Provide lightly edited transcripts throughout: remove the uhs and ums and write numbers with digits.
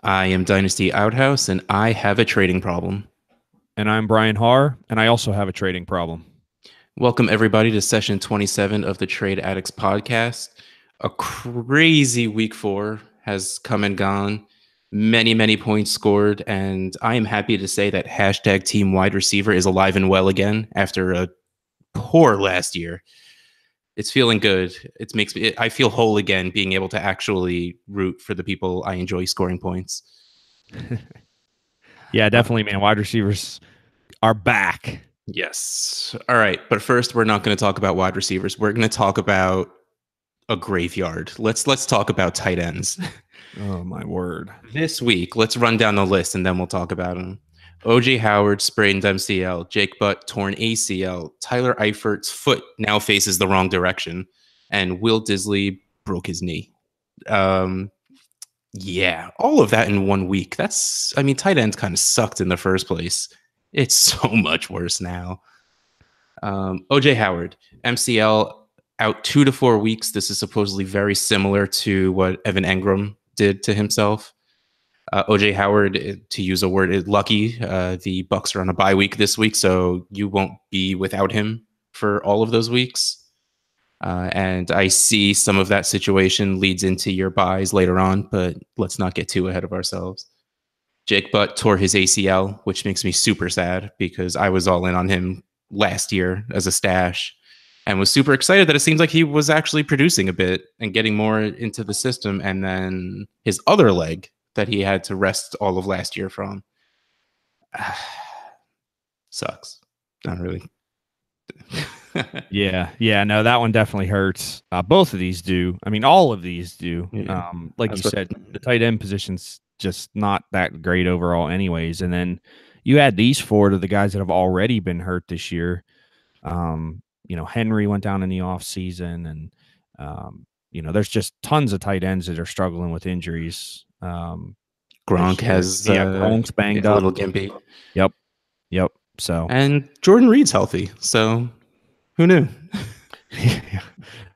I am Dynasty Outhouse, and I have a trading problem. And I'm Brian Haar, and I also have a trading problem. Welcome, everybody, to session 27 of the Trade Addicts podcast. A crazy week 4 has come and gone. Many points scored, and I am happy to say that hashtag team wide receiver is alive and well again after a poor last year. It's feeling good. I feel whole again, being able to actually root for the people I enjoy scoring points. Yeah, definitely, man. Wide receivers are back. Yes. All right. But first, we're not going to talk about wide receivers. We're going to talk about a graveyard. Let's talk about tight ends. Oh, my word. This week, let's run down the list and then we'll talk about them. OJ Howard sprained MCL, Jake Butt torn ACL, Tyler Eifert's foot now faces the wrong direction, and Will Disley broke his knee. Yeah, all of that in 1 week. Tight ends kind of sucked in the first place. It's so much worse now. OJ Howard, MCL out 2 to 4 weeks. This is supposedly very similar to what Evan Engram did to himself. OJ Howard, to use a word, is lucky. The Bucks are on a bye week this week, so you won't be without him for all of those weeks. And I see some of that situation leads into your buys later on, but let's not get too ahead of ourselves. Jake Butt tore his ACL, which makes me super sad because I was all in on him last year as a stash and was super excited that it seems like he was actually producing a bit and getting more into the system. And then his other leg that he had to rest all of last year from sucks. Not really. Yeah, no, that one definitely hurts. Both of these do. I mean, all of these do. Yeah. Like you said, the tight end position's just not that great overall, anyways. And then you add these four to the guys that have already been hurt this year. Henry went down in the offseason, and there's just tons of tight ends that are struggling with injuries. Gronk has Gronk's banged a up. little gimpy. Yep. So and Jordan Reed's healthy, so who knew?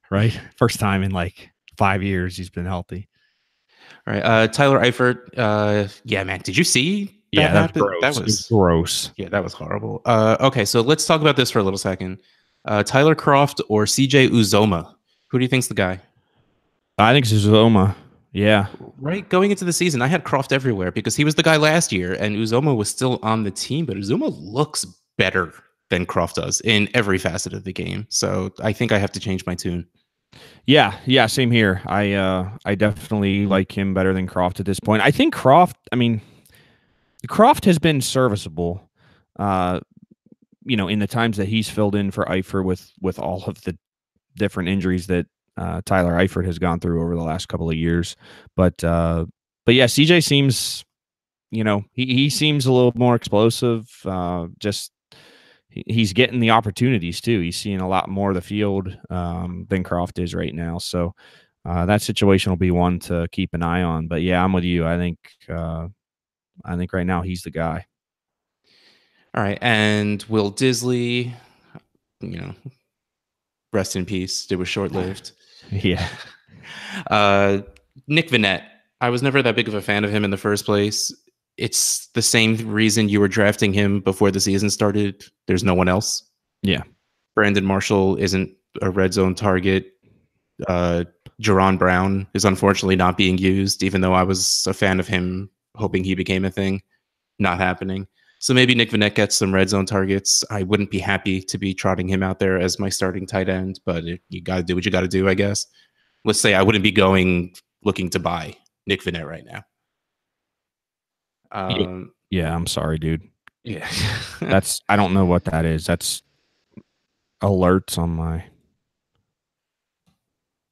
Right, first time in like 5 years he's been healthy. All right, Tyler Eifert. Yeah, man, did you see? That was gross. Yeah, that was horrible. Okay, so let's talk about this for a little second. Tyler Kroft or CJ Uzoma? Who do you think's the guy? I think it's Uzoma. Yeah. Right, going into the season, I had Kroft everywhere because he was the guy last year, and Uzoma was still on the team, but Uzoma looks better than Kroft does in every facet of the game. So I think I have to change my tune. Yeah, same here. I definitely like him better than Kroft at this point. I think Kroft has been serviceable, in the times that he's filled in for Eifert with all of the different injuries that Tyler Eifert has gone through over the last couple of years. But yeah, CJ seems, he seems a little more explosive. He's getting the opportunities too. He's seeing a lot more of the field than Kroft is right now. So that situation will be one to keep an eye on. But yeah, I'm with you. I think right now he's the guy. All right, and Will Disley, rest in peace. It was short lived. Yeah. Nick Vannett. I was never that big of a fan of him in the first place. It's the same reason you were drafting him before the season started. There's no one else. Yeah. Brandon Marshall isn't a red zone target. Jerron Brown is unfortunately not being used, even though I was a fan of him, hoping he became a thing. Not happening. So maybe Nick Vannett gets some red zone targets. I wouldn't be happy to be trotting him out there as my starting tight end, but you got to do what you got to do, I guess. Let's say I wouldn't be looking to buy Nick Vannett right now. Yeah, I'm sorry, dude. Yeah. I don't know what that is. That's alerts on my.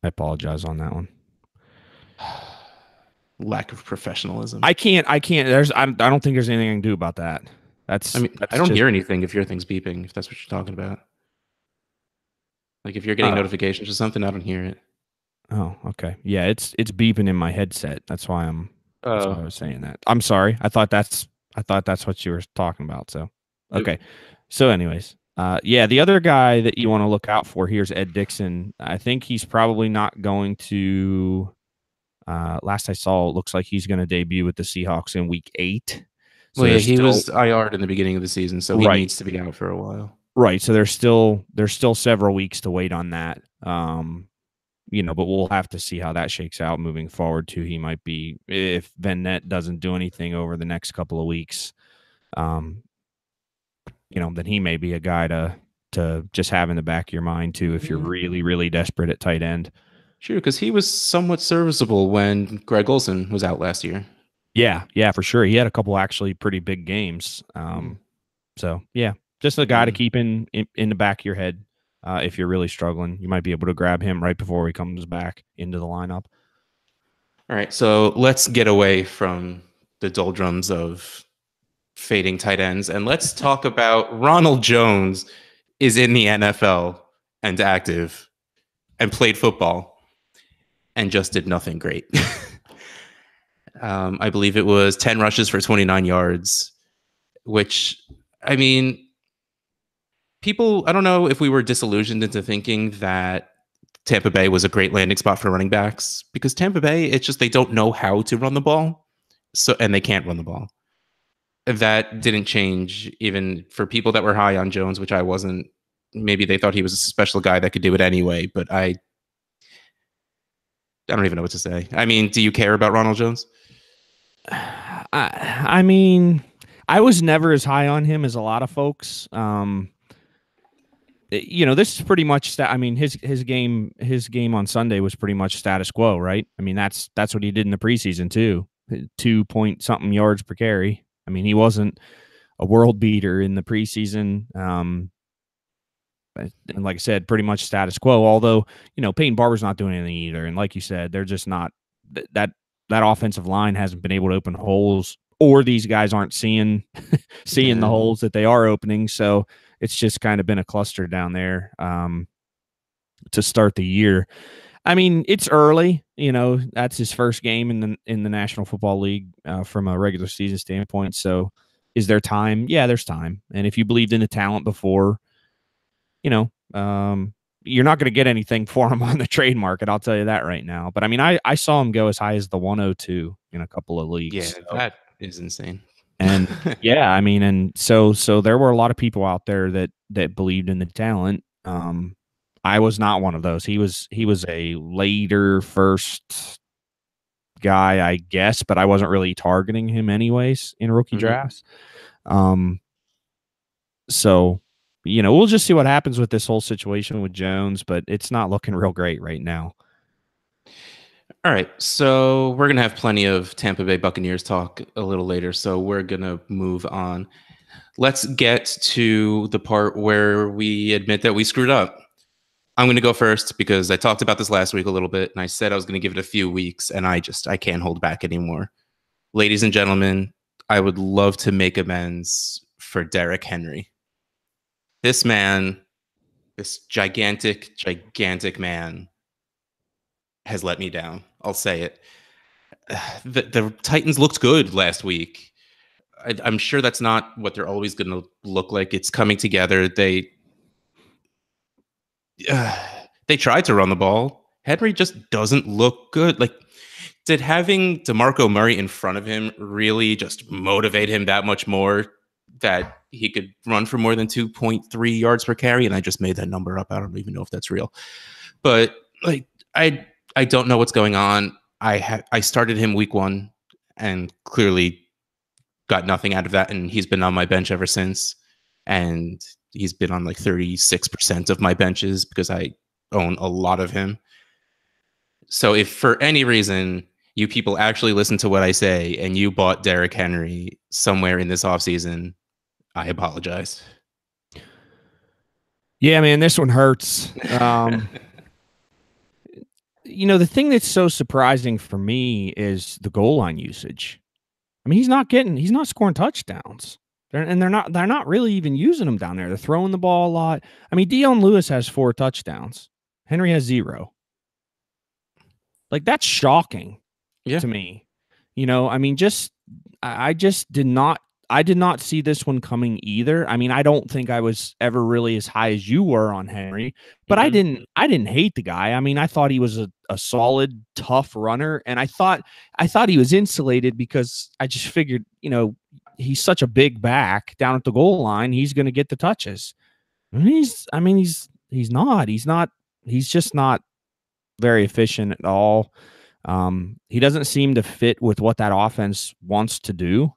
I apologize on that one. Lack of professionalism. I can't. I don't think there's anything I can do about that. I don't hear anything if your thing's beeping, if that's what you're talking about. Like if you're getting notifications or something, I don't hear it. Oh, okay. Yeah, it's beeping in my headset. That's why that's why I was saying that. I'm sorry. I thought that's what you were talking about. So okay. So anyways, yeah, the other guy that you want to look out for here is Ed Dickson. I think he's probably not going to Last I saw, it looks like he's going to debut with the Seahawks in Week 8. So Well, yeah, there's he still was IR'd in the beginning of the season, so he right, needs to be out for a while. right. So there's still several weeks to wait on that. But we'll have to see how that shakes out moving forward too. He might be, if Van Nett doesn't do anything over the next couple of weeks, um, then he may be a guy to just have in the back of your mind too if you're Yeah. really, really desperate at tight end. Sure, because he was somewhat serviceable when Greg Olson was out last year. Yeah, for sure. He had a couple actually pretty big games. Yeah. So yeah, just a guy to Yeah. keep in the back of your head. If you're really struggling, you might be able to grab him right before he comes back into the lineup. All right, so let's get away from the doldrums of fading tight ends and let's talk about Ronald Jones is in the NFL and active and played football and just did nothing great. I believe it was 10 rushes for 29 yards, which, I mean, people, I don't know if we were disillusioned into thinking that Tampa Bay was a great landing spot for running backs because Tampa Bay, it's just they don't know how to run the ball. So, and they can't run the ball. That didn't change even for people that were high on Jones, which I wasn't. Maybe they thought he was a special guy that could do it anyway, but I don't even know what to say. I mean, do you care about Ronald Jones? I mean, I was never as high on him as a lot of folks. This is pretty much. I mean, his game on Sunday was pretty much status quo, right? I mean, that's what he did in the preseason too. 2 point something yards per carry. I mean, he wasn't a world beater in the preseason. And like I said, pretty much status quo. Although Peyton Barber's not doing anything either, and like you said, they're just not that offensive line hasn't been able to open holes, or these guys aren't seeing the holes that they are opening. So it's just kind of been a cluster down there to start the year. I mean, it's early. That's his first game in the National Football League from a regular season standpoint. So, is there time? Yeah, there's time. And if you believed in the talent before, you're not going to get anything for him on the trade market. I'll tell you that right now. But I mean, I saw him go as high as the 102 in a couple of Yeah, leagues. So. that is insane. And yeah, I mean, and so there were a lot of people out there that believed in the talent. I was not one of those. He was a later first guy, I guess, but I wasn't really targeting him anyways in rookie drafts. So, we'll just see what happens with this whole situation with Jones, but it's not looking real great right now. All right, so we're gonna have plenty of Tampa Bay Buccaneers talk a little later, so we're gonna move on. Let's get to the part where we admit that we screwed up. I'm going to go first because I talked about this last week a little bit, and I said I was going to give it a few weeks, and I can't hold back anymore. Ladies and gentlemen, I would love to make amends for Derrick Henry. This man, this gigantic man, has let me down. I'll say it. The Titans looked good last week. I'm sure that's not what they're always going to look like. It's coming together. They tried to run the ball. Henry just doesn't look good. Like, did having DeMarco Murray in front of him really just motivate him that much more that he could run for more than 2.3 yards per carry? And I just made that number up. I don't even know if that's real. But like, I don't know what's going on. I started him week 1 and clearly got nothing out of that. And he's been on my bench ever since. And he's been on like 36% of my benches because I own a lot of him. So if for any reason you people actually listen to what I say and you bought Derrick Henry somewhere in this offseason, I apologize. Yeah, man, this one hurts. The thing that's so surprising for me is the goal line usage. I mean, he's not scoring touchdowns. They're not really even using him down there. They're throwing the ball a lot. I mean, Dion Lewis has 4 touchdowns. Henry has 0. Like, that's shocking to me. I mean, I just did not. I did not see this one coming either. I mean, I don't think I was ever really as high as you were on Henry, but I Hmm. didn't hate the guy. I mean, I thought he was a solid, tough runner, and I thought he was insulated because I just figured, he's such a big back down at the goal line, he's going to get the touches. And he's just not very efficient at all. He doesn't seem to fit with what that offense wants to do.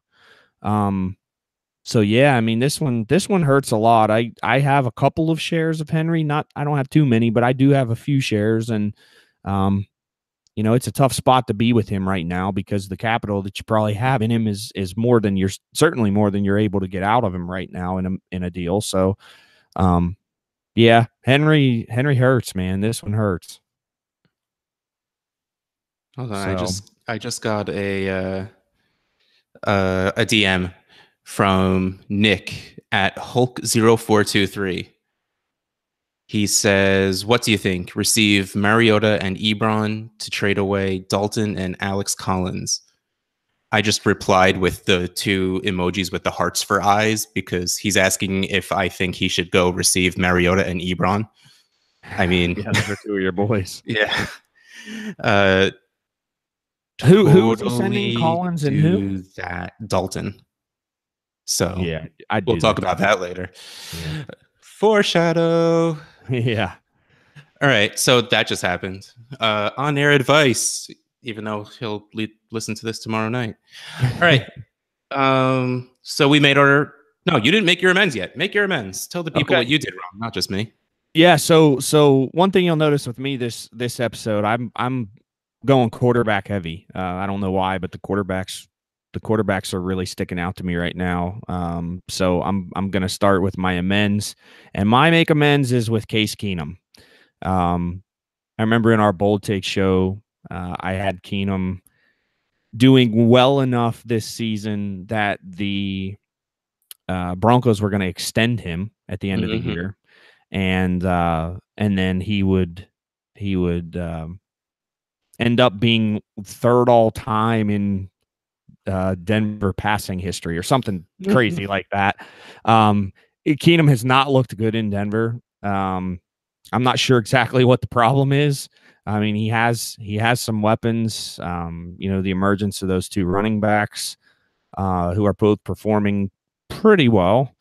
So yeah, I mean this one hurts a lot. I have a couple of shares of Henry. I don't have too many, but I do have a few shares, and um, it's a tough spot to be with him right now because the capital that you probably have in him is more than you're certainly more than you're able to get out of him right now in a deal. So yeah, Henry hurts, man. This one hurts. Hold on, So I just got a DM from Nick at Hulk0423. He says, "What do you think? Receive Mariota and Ebron to trade away Dalton and Alex Collins." I just replied with the two emojis with the hearts for eyes because he's asking if I think he should go receive Mariota and Ebron. I mean, yeah, those are two of your boys. yeah. Uh, Who is he sending? totally Collins and who? do that, Dalton. So Yeah, I'd we'll do talk that. about that later. Yeah. Foreshadow. Yeah. All right, so that just happened. On air advice, even though he'll listen to this tomorrow night. All right. So we made our. No, you didn't make your amends yet. Make your amends. Tell the people Okay. what you did wrong, not just me. Yeah, so one thing you'll notice with me this episode, I'm going quarterback heavy. I don't know why, but the quarterbacks are really sticking out to me right now. So I'm gonna start with my amends, and my make amends is with Case Keenum. I remember in our bold take show, I had Keenum doing well enough this season that the Broncos were going to extend him at the end of the Mm-hmm. year, and then he would end up being third all time in Denver passing history or something crazy like that. Keenum has not looked good in Denver. I'm not sure exactly what the problem is. I mean, he has some weapons. The emergence of those two running backs who are both performing pretty well.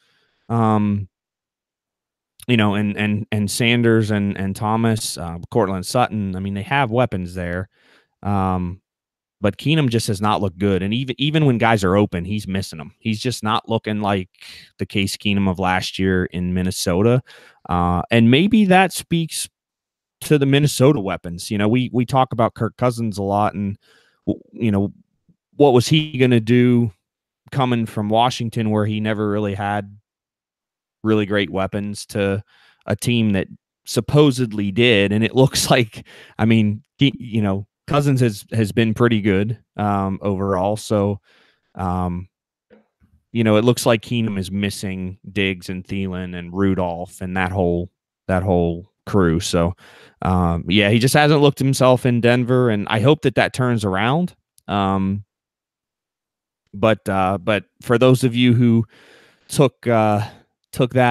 And Sanders and Thomas, Cortland Sutton. I mean, they have weapons there. But Keenum just has not looked good. And even when guys are open, he's missing them. He's just not looking like the Case Keenum of last year in Minnesota. And maybe that speaks to the Minnesota weapons. We talk about Kirk Cousins a lot, and what was he going to do coming from Washington, where he never really had really great weapons, to a team that supposedly did. And it looks like, I mean, Cousins has been pretty good overall. So, it looks like Keenum is missing Diggs and Thielen and Rudolph and that whole crew. So, he just hasn't looked himself in Denver, and I hope that turns around. But for those of you who took that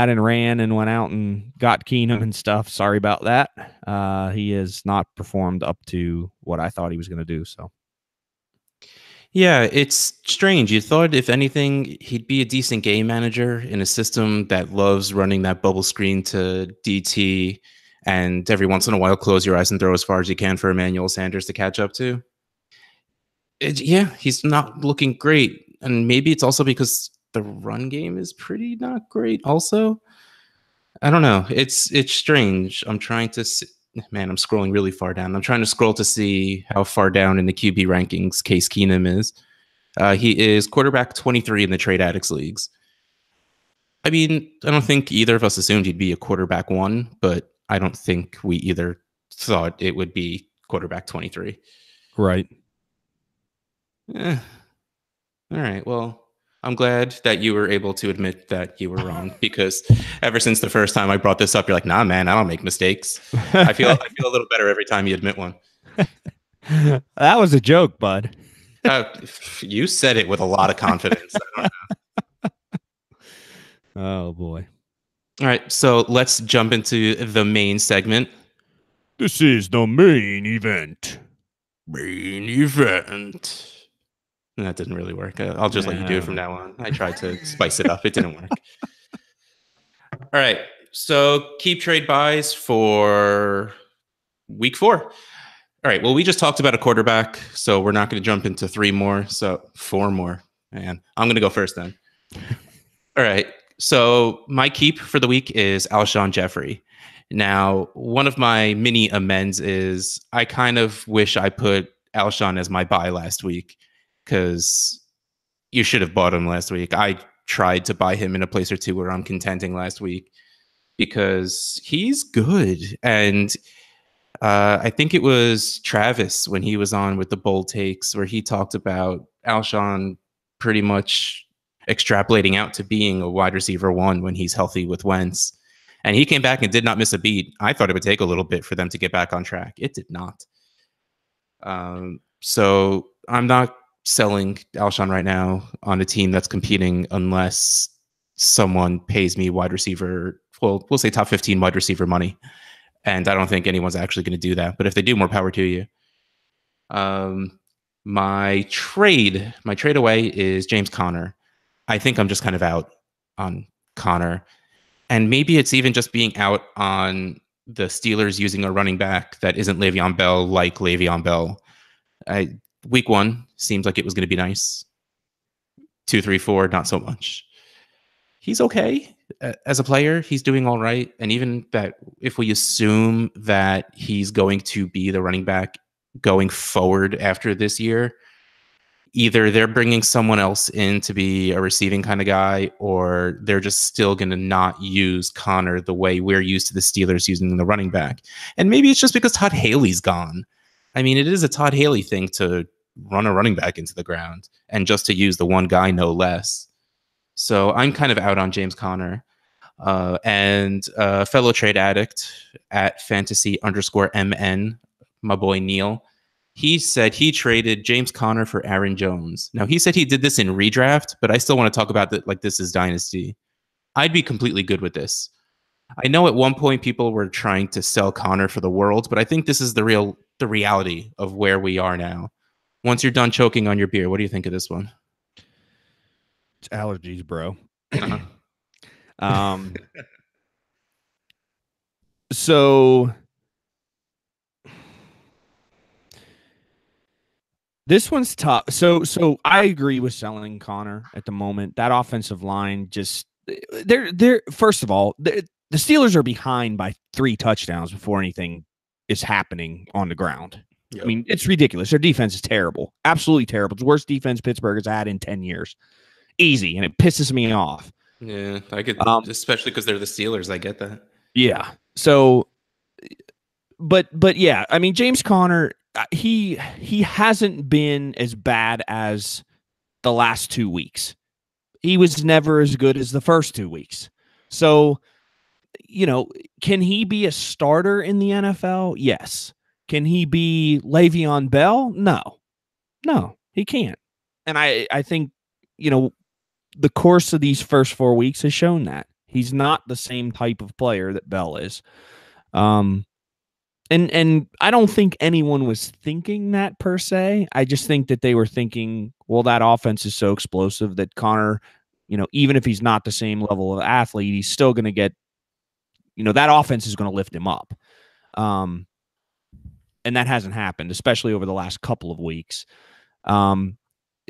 and ran and went out and got Keenum and stuff, sorry about that. He has not performed up to what I thought he was going to do. So, Yeah, it's strange. You thought, if anything, he'd be a decent game manager in a system that loves running that bubble screen to DT, and every once in a while close your eyes and throw as far as you can for Emmanuel Sanders to catch up to. He's not looking great. And maybe it's also because the run game is pretty not great also. I don't know. It's strange. I'm trying to see, man, I'm scrolling really far down. I'm trying to scroll to see how far down in the QB rankings Case Keenum is. He is quarterback 23 in the trade addicts leagues. I mean, I don't think either of us assumed he'd be a quarterback one, but I don't think we either thought it would be quarterback 23. right. All right. Well, I'm glad that you were able to admit that you were wrong, because ever since the first time I brought this up, you're like, nah, man, I don't make mistakes. I feel a little better every time you admit one. That was a joke, bud. You said it with a lot of confidence. I don't know. Oh boy. All right, so let's jump into the main segment. This is the main event. Main event. That didn't really work. I'll just let you do it from No. now on. I tried to spice it up. It didn't work. All right. So keep trade buys for week 4. All right. Well, we just talked about a quarterback, so we're not going to jump into 3 more. So 4 more. Man, I'm going to go first then. All right. So my keep for the week is Alshon Jeffrey. Now, one of my mini amends is I kind of wish I put Alshon as my buy last week because you should have bought him last week. I tried to buy him in a place or two where I'm contending last week because he's good. And I think it was Travis when he was on with the bold takes where he talked about Alshon pretty much extrapolating out to being a wide receiver 1 when he's healthy with Wentz. And he came back and did not miss a beat. I thought it would take a little bit for them to get back on track. It did not. So I'm not selling Alshon right now on a team that's competing unless someone pays me wide receiver. Well, we'll say top 15 wide receiver money. And I don't think anyone's actually going to do that. But if they do, more power to you. My trade away is James Conner. I think I'm just kind of out on Conner. And maybe it's even just being out on the Steelers using a running back that isn't Le'Veon Bell like Le'Veon Bell. Week 1 seems like it was going to be nice. 2, 3, 4, not so much. He's okay as a player. He's doing all right. And even that, if we assume that he's going to be the running back going forward after this year, either they're bringing someone else in to be a receiving kind of guy, or they're just still going to not use Conner the way we're used to the Steelers using the running back. And maybe it's just because Todd Haley's gone. I mean, it is a Todd Haley thing to run a running back into the ground and just to use the one guy, no less. So I'm kind of out on James Conner. And fellow trade addict at fantasy_MN, my boy Neil, he said he traded James Conner for Aaron Jones. Now, he said he did this in redraft, but I still want to talk about that like this is dynasty. I'd be completely good with this. I know at one point people were trying to sell Conner for the world, but I think this is the reality of where we are now. Once you're done choking on your beer, what do you think of this one? It's allergies, bro. Uh-huh. So this one's tough. So I agree with selling Conner at the moment. That offensive line just they're first of all, the Steelers are behind by 3 touchdowns before anything is happening on the ground. Yep. I mean, it's ridiculous. Their defense is terrible. Absolutely terrible. It's the worst defense Pittsburgh has had in 10 years. Easy, and it pisses me off. Yeah, I get especially because they're the Steelers. I get that. Yeah. So but yeah, I mean, James Conner, he hasn't been as bad as the last 2 weeks. He was never as good as the first 2 weeks. So, can he be a starter in the NFL? Yes. Can he be Le'Veon Bell? No, he can't. And I think, the course of these first 4 weeks has shown that he's not the same type of player that Bell is. And I don't think anyone was thinking that per se. I just think that they were thinking, well, that offense is so explosive that Conner, even if he's not the same level of athlete, he's still going to get, that offense is going to lift him up. And that hasn't happened, especially over the last couple of weeks.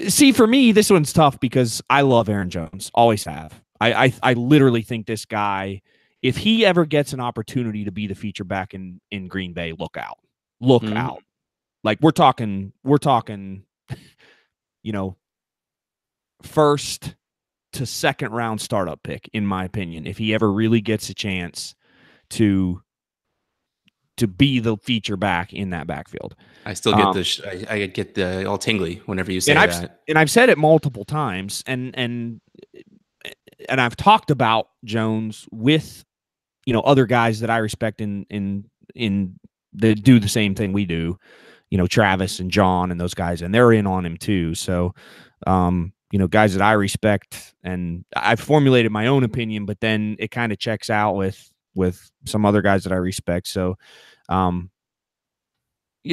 See, for me, this one's tough because I love Aaron Jones. Always have. I literally think this guy, if he ever gets an opportunity to be the feature back in Green Bay, look out. Look out. Like we're talking, first to second round startup pick, in my opinion, if he ever really gets a chance to be the feature back in that backfield. I still get I get the all tingly whenever you say that. And I've said it multiple times, and I've talked about Jones with other guys that I respect in that do the same thing we do, Travis and John and those guys, and they're in on him too. So guys that I respect, and I've formulated my own opinion, but then it kind of checks out with some other guys that I respect. Um,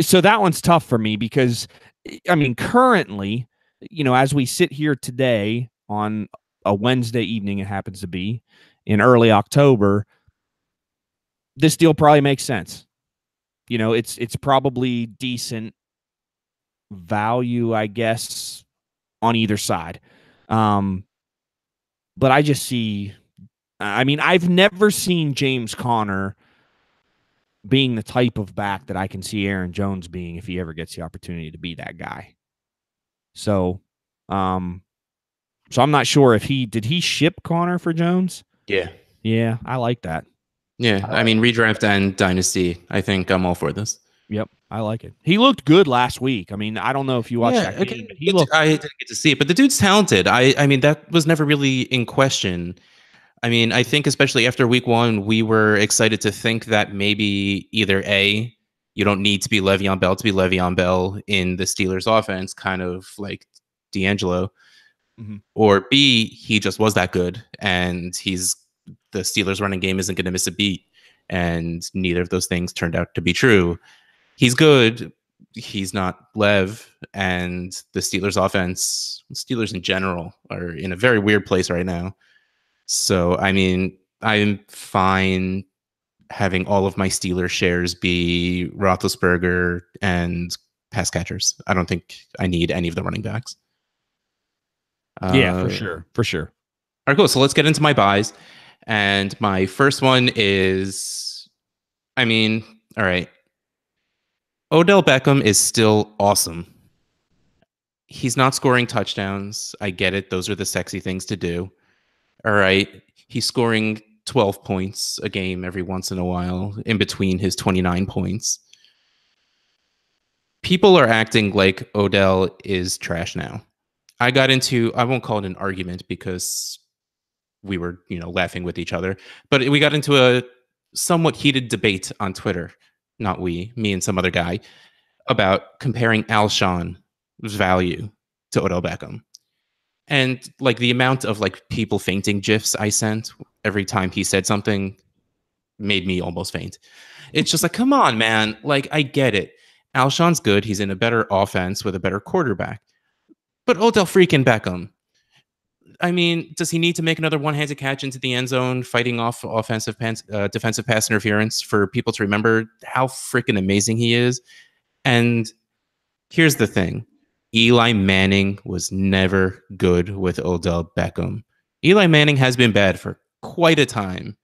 so that one's tough for me because, I mean, currently, as we sit here today on a Wednesday evening, it happens to be in early October, this deal probably makes sense. It's probably decent value, I guess, on either side. But I just see, I mean, I've never seen James Conner being the type of back that I can see Aaron Jones being if he ever gets the opportunity to be that guy. So, um, so I'm not sure if did he ship Conner for Jones? Yeah. Yeah, I like that. Yeah. I mean, redraft and dynasty. I think I'm all for this. Yep, I like it. He looked good last week. I mean, I don't know if you watched Yeah, that game, again, but he looked. I didn't get to see it, but the dude's talented. I mean, that was never really in question. I mean, I think especially after week one, we were excited to think that maybe either A, you don't need to be Le'Veon Bell to be Le'Veon Bell in the Steelers offense, kind of like D'Angelo, Mhm. or B, he just was that good and the Steelers running game isn't going to miss a beat. And neither of those things turned out to be true. He's good. He's not Lev, and the Steelers offense, Steelers in general, are in a very weird place right now. So, I mean, I'm fine having all of my Steelers shares be Roethlisberger and pass catchers. I don't think I need any of the running backs. Yeah, for All sure, for sure. right, cool. So let's get into my buys. And my first one is, I mean, all right. Odell Beckham is still awesome. He's not scoring touchdowns. I get it. Those are the sexy things to do. All right. He's scoring 12 points a game every once in a while in between his 29 points. People are acting like Odell is trash now. I won't call it an argument because we were, laughing with each other, but we got into a somewhat heated debate on Twitter. Not we, me and some other guy, about comparing Alshon's value to Odell Beckham. And like the amount of like people fainting gifs I sent every time he said something made me almost faint. It's just like, come on, man. Like, I get it. Alshon's good. He's in a better offense with a better quarterback. But Odell freaking Beckham. I mean, does he need to make another one-handed catch into the end zone, fighting off defensive pass interference for people to remember how freaking amazing he is? And here's the thing. Eli Manning was never good with Odell Beckham. Eli Manning has been bad for quite a time.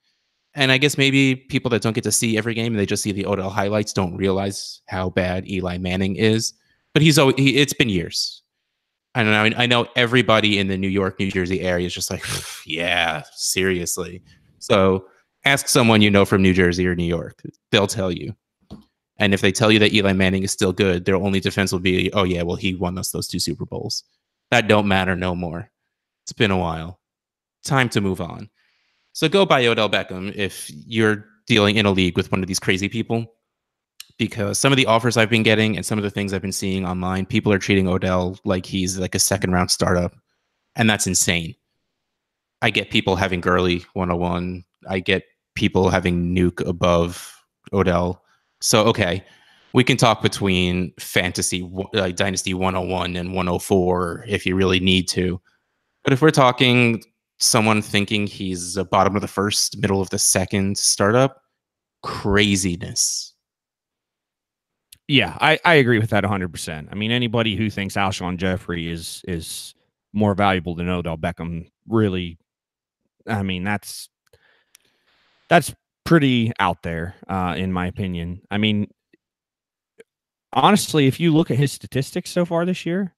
And I guess maybe people that don't get to see every game and they just see the Odell highlights don't realize how bad Eli Manning is. But it's been years. I don't know. I know everybody in the New York, New Jersey area is just like, yeah, seriously. So ask someone you know from New Jersey or New York. They'll tell you. And if they tell you that Eli Manning is still good, their only defense will be, oh, yeah, well, he won us those 2 Super Bowls. That don't matter no more. It's been a while. Time to move on. So go buy Odell Beckham if you're dealing in a league with one of these crazy people, because some of the offers I've been getting and some of the things I've been seeing online, people are treating Odell like he's like a second round startup. And that's insane. I get people having Gurley 101. I get people having Nuke above Odell. So, okay, we can talk between fantasy Dynasty 101 and 104 if you really need to. But if we're talking someone thinking he's a bottom of the first, middle of the second startup, craziness. Yeah, I agree with that 100%. I mean, anybody who thinks Alshon Jeffrey is more valuable than Odell Beckham, really, I mean, that's pretty out there, in my opinion. I mean, honestly, if you look at his statistics so far this year,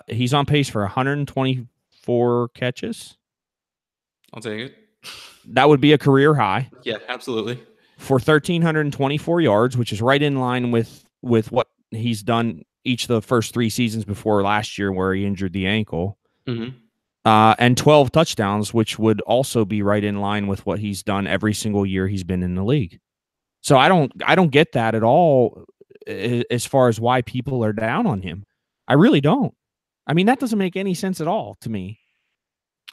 he's on pace for 124 catches. I'll take it. That would be a career high. Yeah, absolutely. For 1,324 yards, which is right in line with what he's done each of the first 3 seasons before last year where he injured the ankle. Mm-hmm. And 12 touchdowns, which would also be right in line with what he's done every single year he's been in the league. So I don't get that at all as far as why people are down on him. I really don't. I mean, that doesn't make any sense at all to me.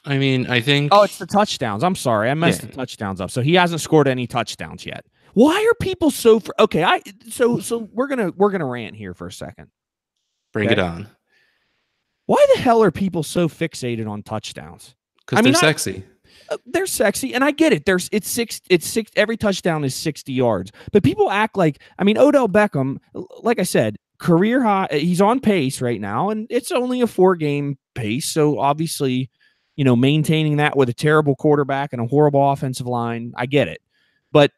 I mean, I think Oh, it's the touchdowns. I'm sorry, I messed the touchdowns up. So he hasn't scored any touchdowns yet. Why are people so okay? So we're gonna rant here for a second. Bring it on. Why the hell are people so fixated on touchdowns? Because they're sexy. They're sexy, and I get it. It's six. Every touchdown is 60 yards, but people act like, I mean, Odell Beckham, like I said, career high. He's on pace right now, and it's only a 4-game pace. So obviously, maintaining that with a terrible quarterback and a horrible offensive line, I get it. But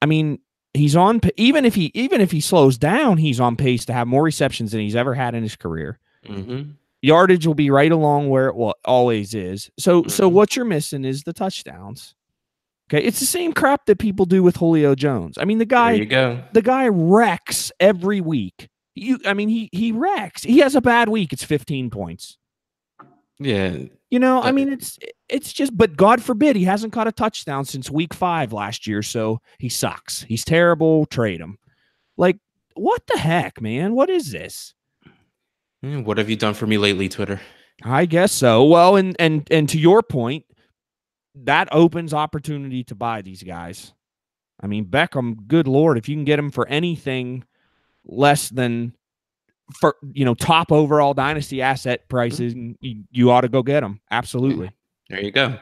I mean, he's on, even if he slows down, he's on pace to have more receptions than he's ever had in his career. Mm-hmm. Yardage will be right along where it always is. So what you're missing is the touchdowns. Okay, it's the same crap that people do with Julio Jones. I mean, the guy wrecks every week. He wrecks. He has a bad week, it's 15 points. Yeah. I mean, it's just, but God forbid he hasn't caught a touchdown since week 5 last year, so he sucks. He's terrible. Trade him. Like, what the heck, man? What is this? What have you done for me lately, Twitter? I guess so. Well, and to your point, that opens opportunity to buy these guys. I mean, Beckham, good Lord, if you can get him for anything less than top overall dynasty asset prices, you ought to go get him. Absolutely. There you go.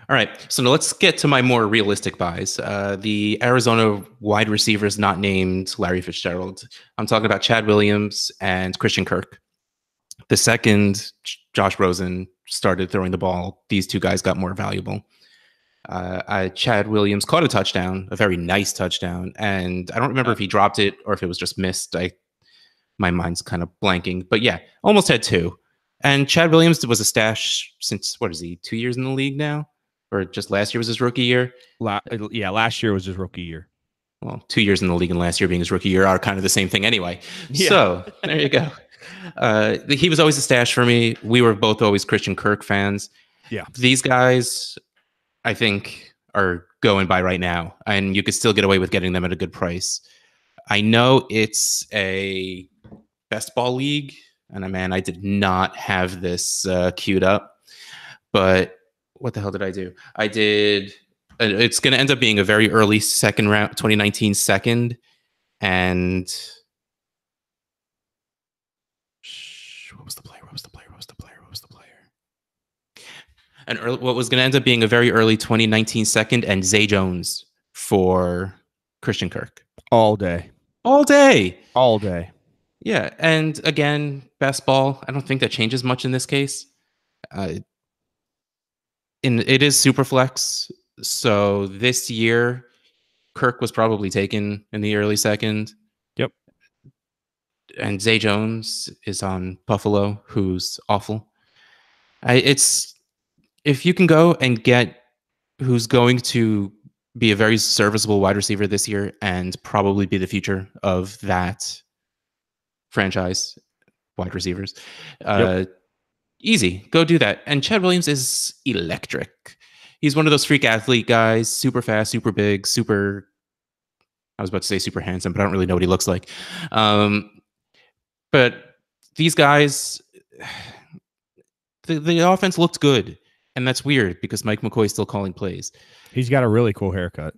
All right, so now let's get to my more realistic buys. The Arizona wide receivers not named Larry Fitzgerald. I'm talking about Chad Williams and Christian Kirk. The second Josh Rosen started throwing the ball, these two guys got more valuable. Chad Williams caught a touchdown, a very nice touchdown, and I don't remember if he dropped it or if it was just missed. My mind's kind of blanking, but yeah, almost had 2. And Chad Williams was a stash since, what is he, 2 years in the league now? Or just last year was his rookie year? Last year was his rookie year. Well, 2 years in the league and last year being his rookie year are kind of the same thing anyway. Yeah. So there you go. He was always a stash for me. We were both always Christian Kirk fans. Yeah. These guys, I think, are going by right now, and you could still get away with getting them at a good price. I know it's a best ball league, and I did not have this queued up, but what the hell did I do? I did. It's going to end up being a very early second round, 2019 second, and what was the player? And what was going to end up being a very early 2019 second, and Zay Jones for Christian Kirk. All day. Yeah, and again, best ball. I don't think that changes much in this case. It is super flex, so this year Kirk was probably taken in the early second. Yep. And Zay Jones is on Buffalo, who's awful. If you can go and get who's going to be a very serviceable wide receiver this year and probably be the future of that franchise, wide receivers. Easy. Go do that. And Chad Williams is electric. He's one of those freak athlete guys, super fast, super big, I was about to say super handsome, but I don't really know what he looks like. But these guys, the offense looked good. And that's weird because Mike McCoy is still calling plays. He's got a really cool haircut.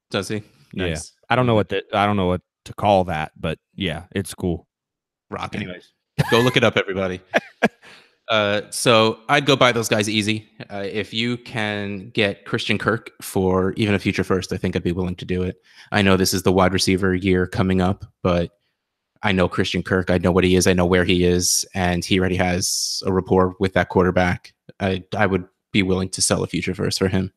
Does he? Nice. Yeah. I don't know what to call that, but yeah, it's cool. Rocking. Anyways, go look it up, everybody. So I'd go buy those guys easy. If you can get Christian Kirk for even a future first, I think I'd be willing to do it. I know this is the wide receiver year coming up, but I know Christian Kirk. I know what he is. I know where he is, and he already has a rapport with that quarterback. I would be willing to sell a future first for him.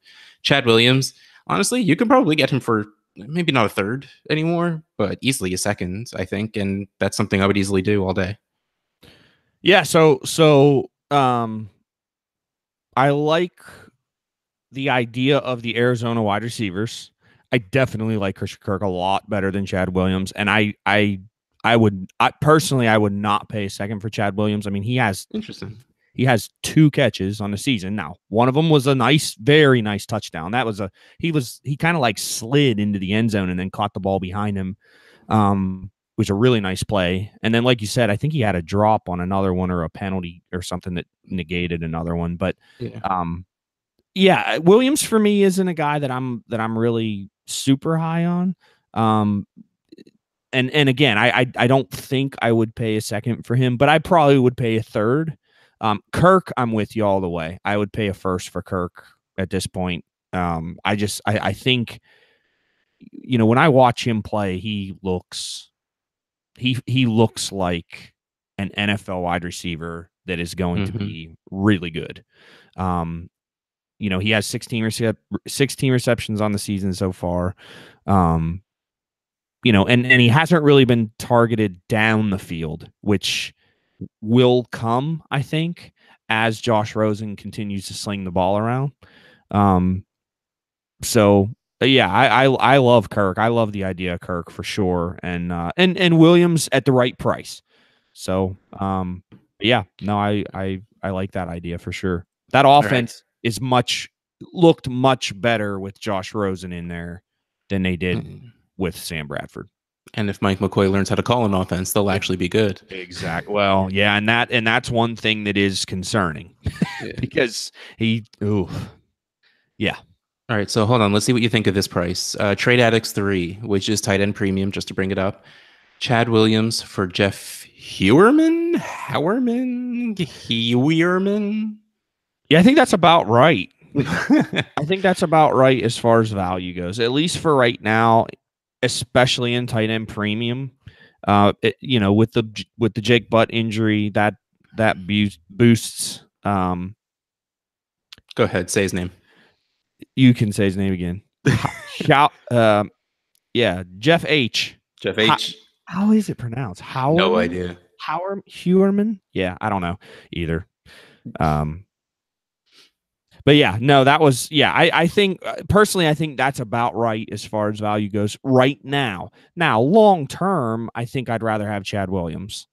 Chad Williams, honestly, you can probably get him for maybe not a third anymore, but easily a second, I think, and that's something I would easily do all day. Yeah, so I like the idea of the Arizona wide receivers. I definitely like Christian Kirk a lot better than Chad Williams, and I would not pay a second for Chad Williams. I mean, he has 2 catches on the season. Now, one of them was a very nice touchdown. That was he kind of like slid into the end zone and then caught the ball behind him. was a really nice play. And then, like you said, I think he had a drop on another one or a penalty or something that negated another one. But Yeah. yeah, Williams for me isn't a guy that I'm really super high on. Um, and again, I don't think I would pay a second for him, but I probably would pay a third. Kirk, I'm with you all the way. I would pay a first for Kirk at this point. I think, when I watch him play, he looks like an NFL wide receiver that is going to Mm-hmm. be really good. He has 16 receptions on the season so far. And he hasn't really been targeted down the field, which will come, I think, as Josh Rosen continues to sling the ball around. Um, so yeah, I love Kirk. I love the idea of Kirk for sure, and Williams at the right price. So yeah, no, I like that idea for sure. That All right. offense looked much better with Josh Rosen in there than they did Mm. with Sam Bradford. And if Mike McCoy learns how to call an offense, they'll actually be good. Exactly. Well, yeah, and that's one thing that is concerning Yeah. because yeah. All right, so hold on. Let's see what you think of this price. Trade Addicts 3, which is tight end premium, just to bring it up. Chad Williams for Jeff Heuerman? Heuerman? Yeah, I think that's about right. I I think that's about right as far as value goes, at least for right now, especially in tight end premium. With the Jake Butt injury, that boosts. Go ahead, say his name. You can say his name again. Shout. Yeah, Jeff H. Jeff H. How is it pronounced? No idea. Heuerman? Yeah, I don't know either. But yeah, no, that was I think personally, I think that's about right as far as value goes right now. Now, long term, I think I'd rather have Chad Williams.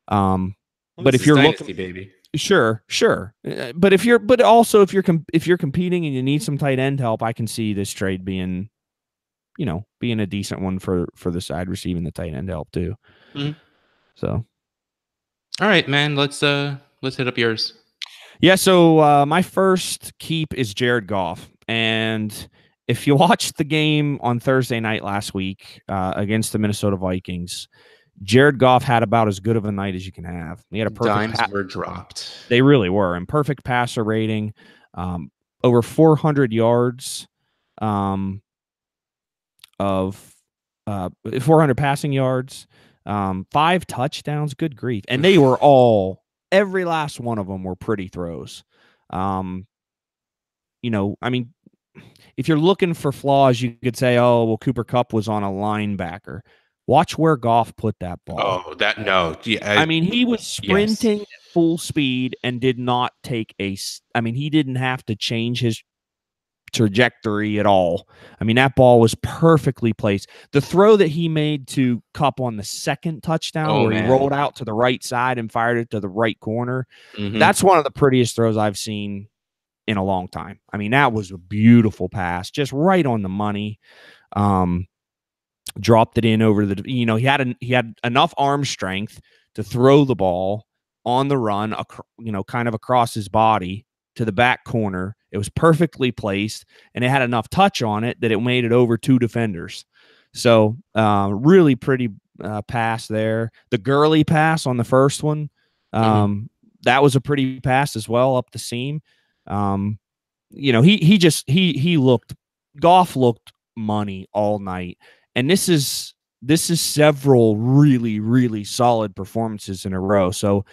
Well, but if you're Dynasty, looking, baby. sure. But if you're competing and you need some tight end help, I can see this trade being a decent one for the side receiving the tight end help too. Mm-hmm. So, all right, man, let's hit up yours. Yeah, so my first keep is Jared Goff. And if you watched the game on Thursday night last week against the Minnesota Vikings, Jared Goff had about as good of a night as you can have. He had a perfect dimes were dropped. They really were. And perfect passer rating, over 400 yards of 400 passing yards, 5 touchdowns. Good grief. And they were every last one of them were pretty throws. I mean, if you're looking for flaws, you could say, oh, well, Cooper Kupp was on a linebacker. Watch where Goff put that ball. Oh, no. Yeah, I mean, he was sprinting at full speed and did not take he didn't have to change his trajectory at all. I mean, that ball was perfectly placed. The throw that he made to Kupp on the second touchdown, he rolled out to the right side and fired it to the right corner, that's one of the prettiest throws I've seen in a long time. I mean, that was a beautiful pass, just right on the money. Dropped it in over the, he had enough arm strength to throw the ball on the run, kind of across his body to the back corner. It was perfectly placed, and it had enough touch on it that it made it over 2 defenders. So really pretty pass there. The Gurley pass on the first one, that was a pretty pass as well up the seam. Goff looked money all night, and this is several really, really solid performances in a row. So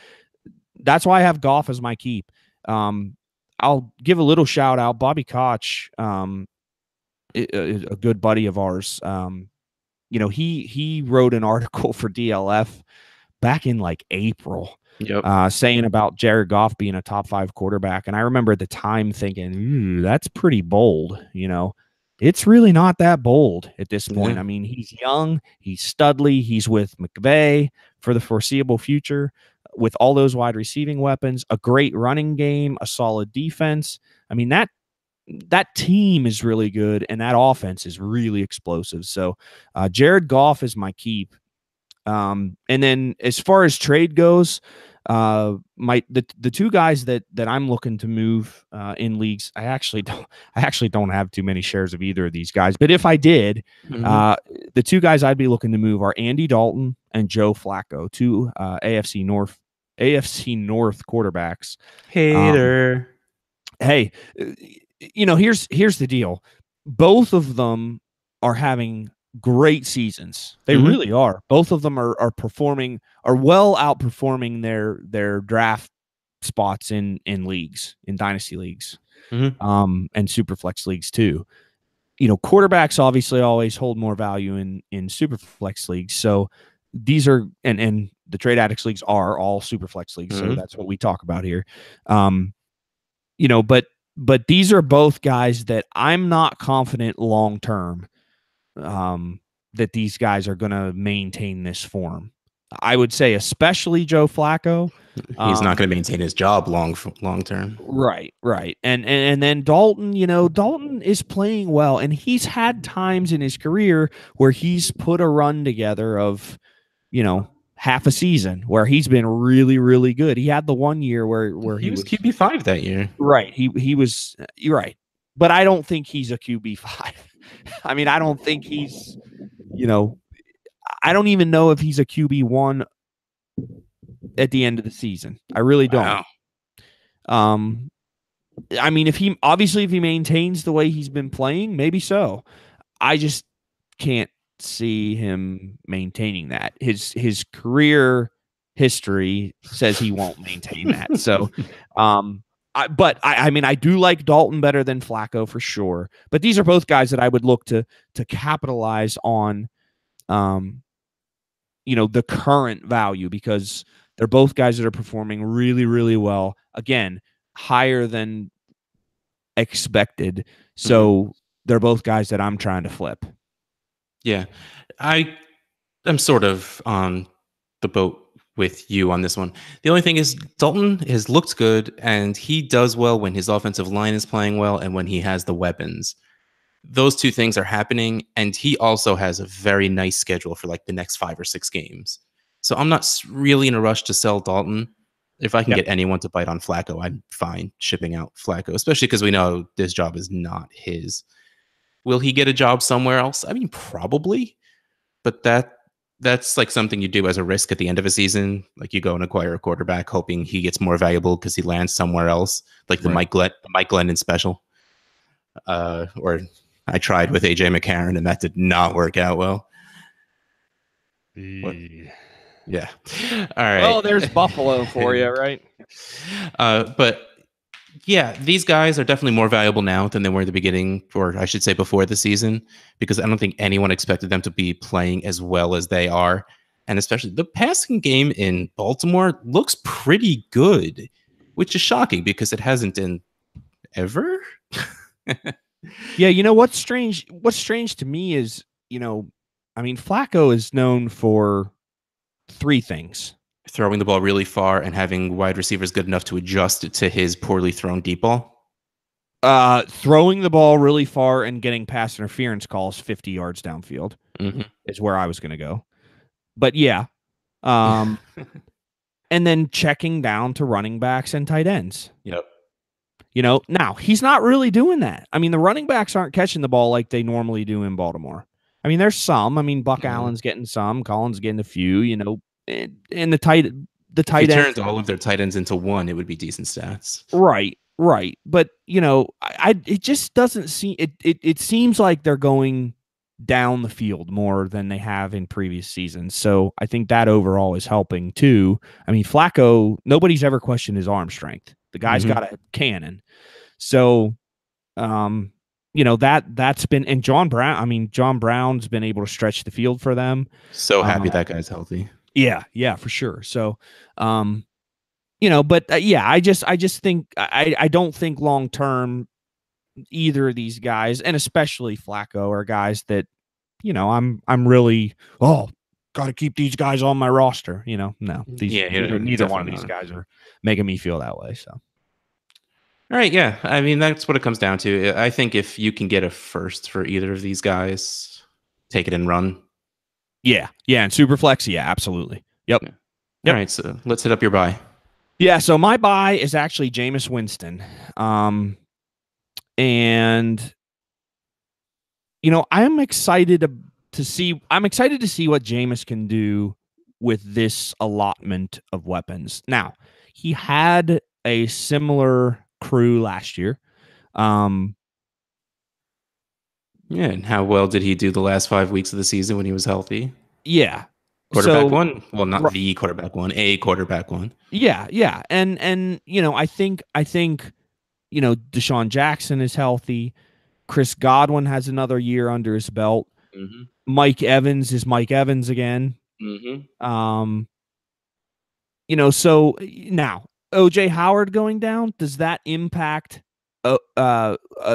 that's why I have Goff as my keep. I'll give a little shout out. Bobby Koch, a good buddy of ours. He wrote an article for DLF back in like April, saying about Jared Goff being a top 5 quarterback. And I remember at the time thinking, ooh, that's pretty bold. It's really not that bold at this point. I mean, he's young, he's studly, he's with McVay for the foreseeable future, with all those wide receiving weapons, a great running game, a solid defense. I mean, that team is really good, and that offense is really explosive. So Jared Goff is my keep. And then as far as trade goes, the two guys that I'm looking to move in leagues, I actually don't have too many shares of either of these guys. But if I did, Mhm. the two guys I'd be looking to move are Andy Dalton and Joe Flacco, two AFC North quarterbacks. Um, Hater. hey, here's the deal. Both of them are having great seasons. They Mhm. really are. Both of them are performing, are well outperforming their draft spots in leagues, in dynasty leagues, Mhm. and super flex leagues too. Quarterbacks obviously always hold more value in super flex leagues. So these are, and the trade addicts leagues are all super flex leagues. So Mhm. that's what we talk about here. Um, but these are both guys that I'm not confident long term, that these guys are going to maintain this form. I would say especially Joe Flacco. He's not Um, going to maintain his job long term. right. And then Dalton, Dalton is playing well, and he's had times in his career where he's put a run together of, half a season where he's been really, really good. He had the one year where He he was was QB5 that year. right. He was, you're right. But I don't think he's a QB5. I mean, I don't think he's, you know, I don't even know if he's a QB1 at the end of the season. I really don't. Wow. Um, I mean, if he maintains the way he's been playing, maybe so. I just can't see him maintaining that. His career history says he won't maintain that. So, I mean, I do like Dalton better than Flacco for sure. But these are both guys that I would look to capitalize on, um, the current value, because they're both guys that are performing really, really well. Again, higher than expected. Mhm. So they're both guys that I'm trying to flip. Yeah. I am sort of on the boat with you on this one. The only thing is Dalton has looked good and he does well when his offensive line is playing well and when he has the weapons. Those two things are happening, and he also has a very nice schedule for like the next 5 or 6 games. So I'm not really in a rush to sell Dalton. If I can Yep. get anyone to bite on Flacco, I'm fine shipping out Flacco, especially because we know this job is not his. Will he get a job somewhere else? I mean, probably, but that's like something you do as a risk at the end of a season. Like you go and acquire a quarterback, hoping he gets more valuable because he lands somewhere else, like the Right. Mike Glennon special. Or I tried with AJ McCarron, and that did not work out well. What? Yeah. All Well, right. there's Buffalo for you, right? But yeah, these guys are definitely more valuable now than they were in the beginning, or I should say before the season, because I don't think anyone expected them to be playing as well as they are. And especially the passing game in Baltimore looks pretty good, which is shocking because it hasn't in ever. Yeah, what's strange to me is, I mean, Flacco is known for three things. Throwing the ball really far and having wide receivers good enough to adjust to his poorly thrown deep ball. Throwing the ball really far and getting pass interference calls 50 yards downfield Mm-hmm. is where I was going to go. But yeah, um, and then checking down to running backs and tight ends. Yep. Now he's not really doing that. I mean, the running backs aren't catching the ball like they normally do in Baltimore. I mean, there's some. I mean, Buck Yeah. Allen's getting some, Collins getting a few. And the If he tight ends, turned all of their tight ends into one, it would be decent stats. right. But it just doesn't seem it seems like they're going down the field more than they have in previous seasons. So I think that overall is helping too. I mean, Flacco, nobody's ever questioned his arm strength. The guy's Mm-hmm. got a cannon. So, that's been, and John Brown. I mean, John Brown's been able to stretch the field for them. So Uh, happy that guy's healthy. yeah, for sure. So, but yeah, I just think I don't think long term either of these guys, and especially Flacco, are guys that I'm really got to keep these guys on my roster. No, these Yeah, neither one of definitely these not. guys are making me feel that way. So All right, yeah. I mean, that's what it comes down to. I think if you can get a first for either of these guys, take it and run. Yeah, yeah, and super flex. Yeah, absolutely. Yep, Yeah. All yep. right, so let's hit up your buy. Yeah, so my buy is actually Jameis Winston. And I'm excited to see. I'm excited to see what Jameis can do with this allotment of weapons. Now, he had a similar crew last year. Um, Yeah, and how well did he do the last 5 weeks of the season when he was healthy? yeah. Quarterback So, one? Well, not the quarterback one, a quarterback one. yeah, yeah, and I think Deshaun Jackson is healthy. Chris Godwin has another year under his belt. Mm-hmm. Mike Evans is Mike Evans again. Mm-hmm. Um, so now OJ Howard going down, does that impact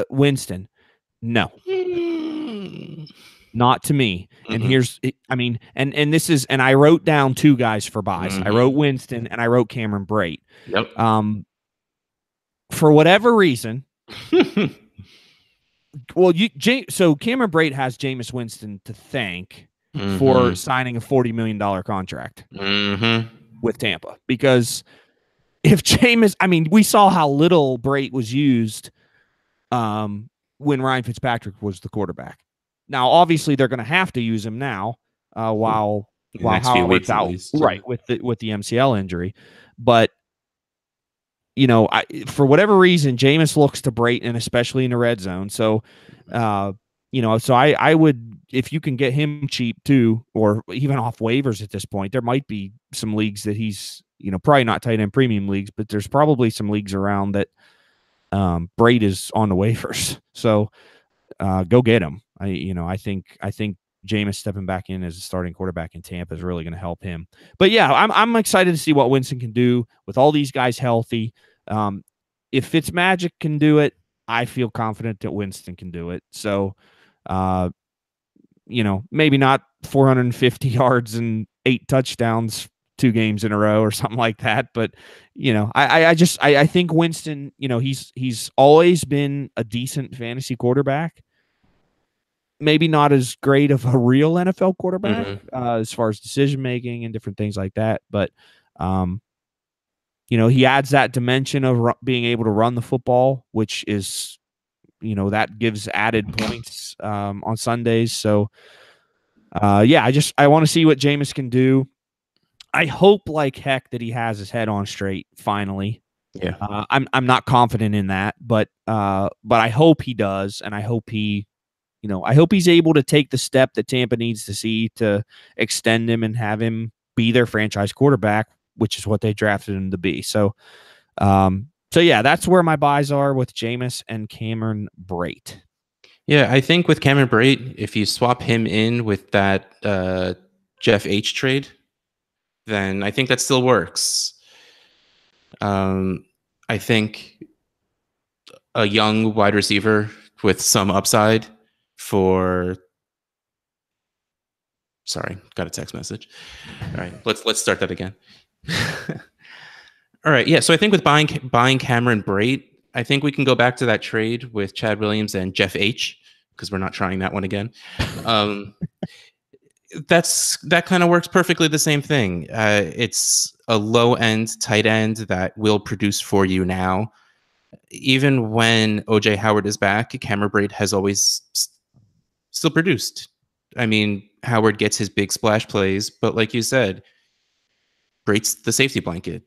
Winston? No, not to me. And Mm-hmm. and this is, and I wrote down two guys for buys. I wrote Mm-hmm. Winston and I wrote Cameron Brate. Yep. Um, for whatever reason, well, so Cameron Brate has Jameis Winston to thank for Mm-hmm. signing a $40 million contract Mm-hmm. with Tampa, because if Jameis, we saw how little Brate was used when Ryan Fitzpatrick was the quarterback. Now, obviously, they're going to have to use him now while In the next few Howard's weeks, at out, least. right, with the MCL injury. But for whatever reason, Jameis looks to Brate, and especially in the red zone. So, so I would, if you can get him cheap too, or even off waivers at this point, there might be some leagues that he's, probably not tight end premium leagues, but there's probably some leagues around that Brate is on the waivers. So go get him. I think Jameis stepping back in as a starting quarterback in Tampa is really going to help him. But yeah, I'm excited to see what Winston can do with all these guys healthy. If Fitzmagic can do it, I feel confident that Winston can do it. So, maybe not 450 yards and 8 touchdowns 2 games in a row or something like that. But, I think Winston, he's always been a decent fantasy quarterback. Maybe not as great of a real NFL quarterback Mm-hmm. as far as decision making and different things like that. But, he adds that dimension of being able to run the football, which is, that gives added points on Sundays. So, I want to see what Jameis can do. I hope like heck that he has his head on straight finally. Yeah. I'm not confident in that, but I hope he does, and I hope he's able to take the step that Tampa needs to see to extend him and have him be their franchise quarterback, which is what they drafted him to be. So, yeah, that's where my buys are with Jameis and Cameron Brate. Yeah, I think with Cameron Brate, if you swap him in with that Jeff H trade, then I think that still works. I think a young wide receiver with some upside for. Sorry, got a text message. All right, let's start that again. All right, yeah. So I think with buying Cameron Brate, I think we can go back to that trade with Chad Williams and Jeff H, because we're not trying that one again. That kind of works perfectly the same thing. It's a low end tight end that will produce for you now. Even when OJ Howard is back, Cameron Brate has always still produced. I mean, Howard gets his big splash plays, but like you said, Brate's the safety blanket.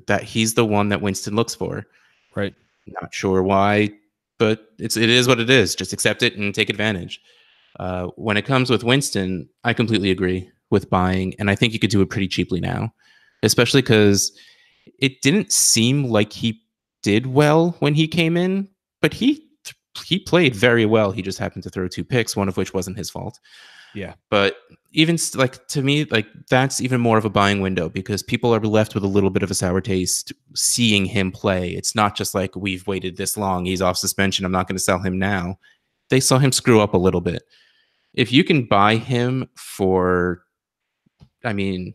That he's the one that Winston looks for. Right. Not sure why, but it is what it is. Just accept it and take advantage. When it comes with Winston, I completely agree with buying, and I think you could do it pretty cheaply now, especially because it didn't seem like he did well when he came in, but he played very well. He just happened to throw 2 picks, one of which wasn't his fault. Yeah. But even like to me, like that's even more of a buying window because people are left with a little bit of a sour taste seeing him play. It's not just like we've waited this long, he's off suspension, I'm not going to sell him now. They saw him screw up a little bit. If you can buy him for, I mean,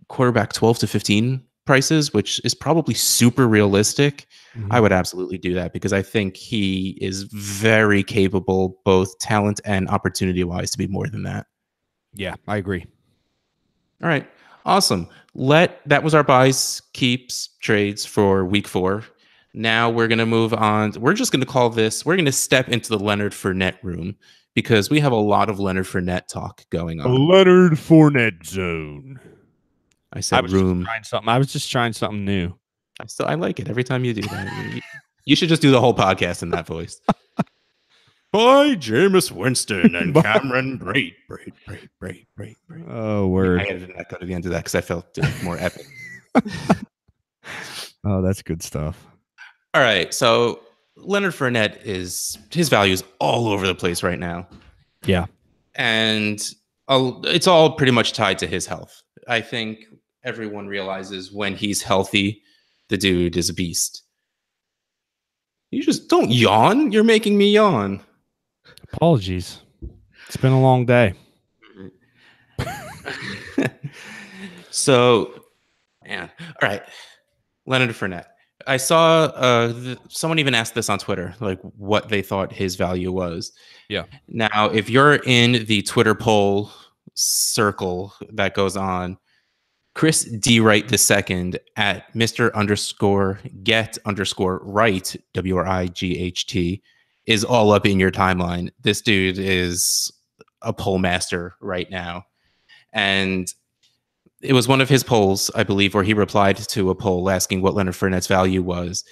quarterback 12 to 15 prices, which is probably super realistic, I would absolutely do that because I think he is very capable, both talent and opportunity wise, to be more than that. Yeah, I agree. All right. Awesome. That was our buys, keeps, trades for week 4. Now we're going to move on. We're just going to call this, we're going to step into the Leonard Fournette room because we have a lot of Leonard Fournette talk going A on. Leonard Fournette zone. I said room. I was just trying something new. I like it every time you do that. You should just do the whole podcast in that voice. By Jameis Winston and Cameron Brate. Oh, word. I added that go to the end of that because I felt more epic. Oh, that's good stuff. All right. So Leonard Fournette his value is all over the place right now. Yeah. And it's all pretty much tied to his health. I think everyone realizes when he's healthy, the dude is a beast. You just don't yawn. You're making me yawn. Apologies. It's been a long day. So, yeah. All right. Leonard Fournette. I saw someone even asked this on Twitter, like what they thought his value was. Yeah. Now, if you're in the Twitter poll circle that goes on, Chris D. Wright II at Mr_get_right, WRIGHT, is all up in your timeline. This dude is a poll master right now. And it was one of his polls, I believe, where he replied to a poll asking what Leonard Fournette's value was.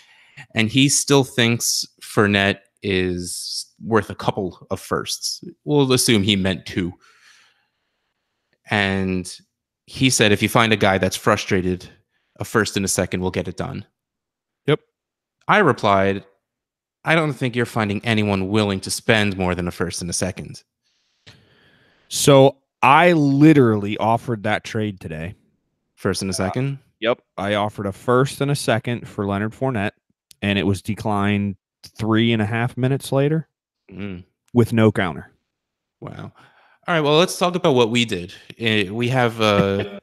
And he still thinks Fournette is worth a couple of firsts. We'll assume he meant 2. And he said, if you find a guy that's frustrated, a first and a second will get it done. Yep. I replied, I don't think you're finding anyone willing to spend more than a first and a second. So I literally offered that trade today. First and a second? Yep. I offered a first and a second for Leonard Fournette, and it was declined 3.5 minutes later with no counter. Wow. All right. Well, let's talk about what we did. We have a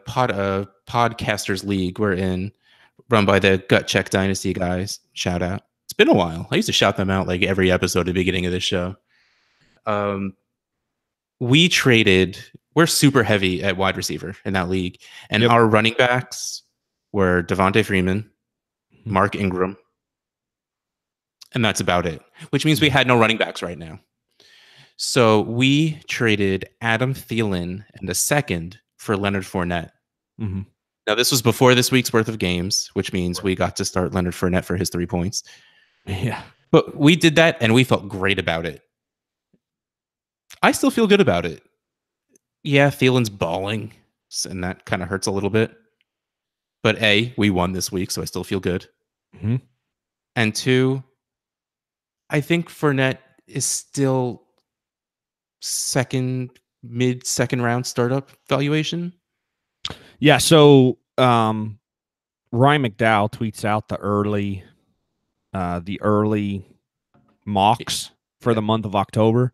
podcasters league we're in, run by the Gut Check Dynasty guys. Shout out. It's been a while. I used to shout them out like every episode at the beginning of this show. We traded. We're super heavy at wide receiver in that league, and our running backs were Devontae Freeman, Mark Ingram, and that's about it. Which means we had no running backs right now. So we traded Adam Thielen and a second for Leonard Fournette. Mm-hmm. Now, this was before this week's worth of games, which means we got to start Leonard Fournette for his 3 points. Yeah. But we did that, and we felt great about it. I still feel good about it. Yeah, Thielen's balling, and that kind of hurts a little bit. But A, we won this week, so I still feel good. Mm-hmm. And 2, I think Fournette is still mid-second round startup valuation. Yeah, so Ryan McDowell tweets out the early mocks for the month of October,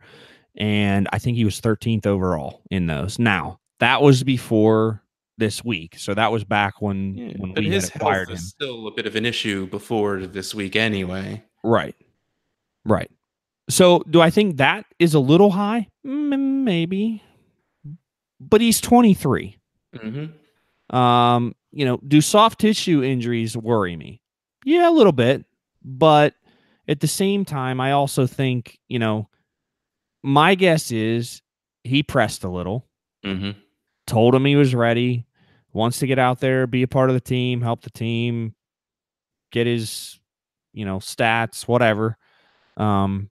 and I think he was 13th overall in those. Now, that was before this week, so that was back when we had acquired him. Was still a bit of an issue before this week anyway. Right. So, do I think that is a little high? Maybe. But he's 23. Mm-hmm. Do soft tissue injuries worry me? Yeah, a little bit. But at the same time, I also think, my guess is he pressed a little, told him he was ready, wants to get out there, be a part of the team, help the team, get his, stats, whatever. And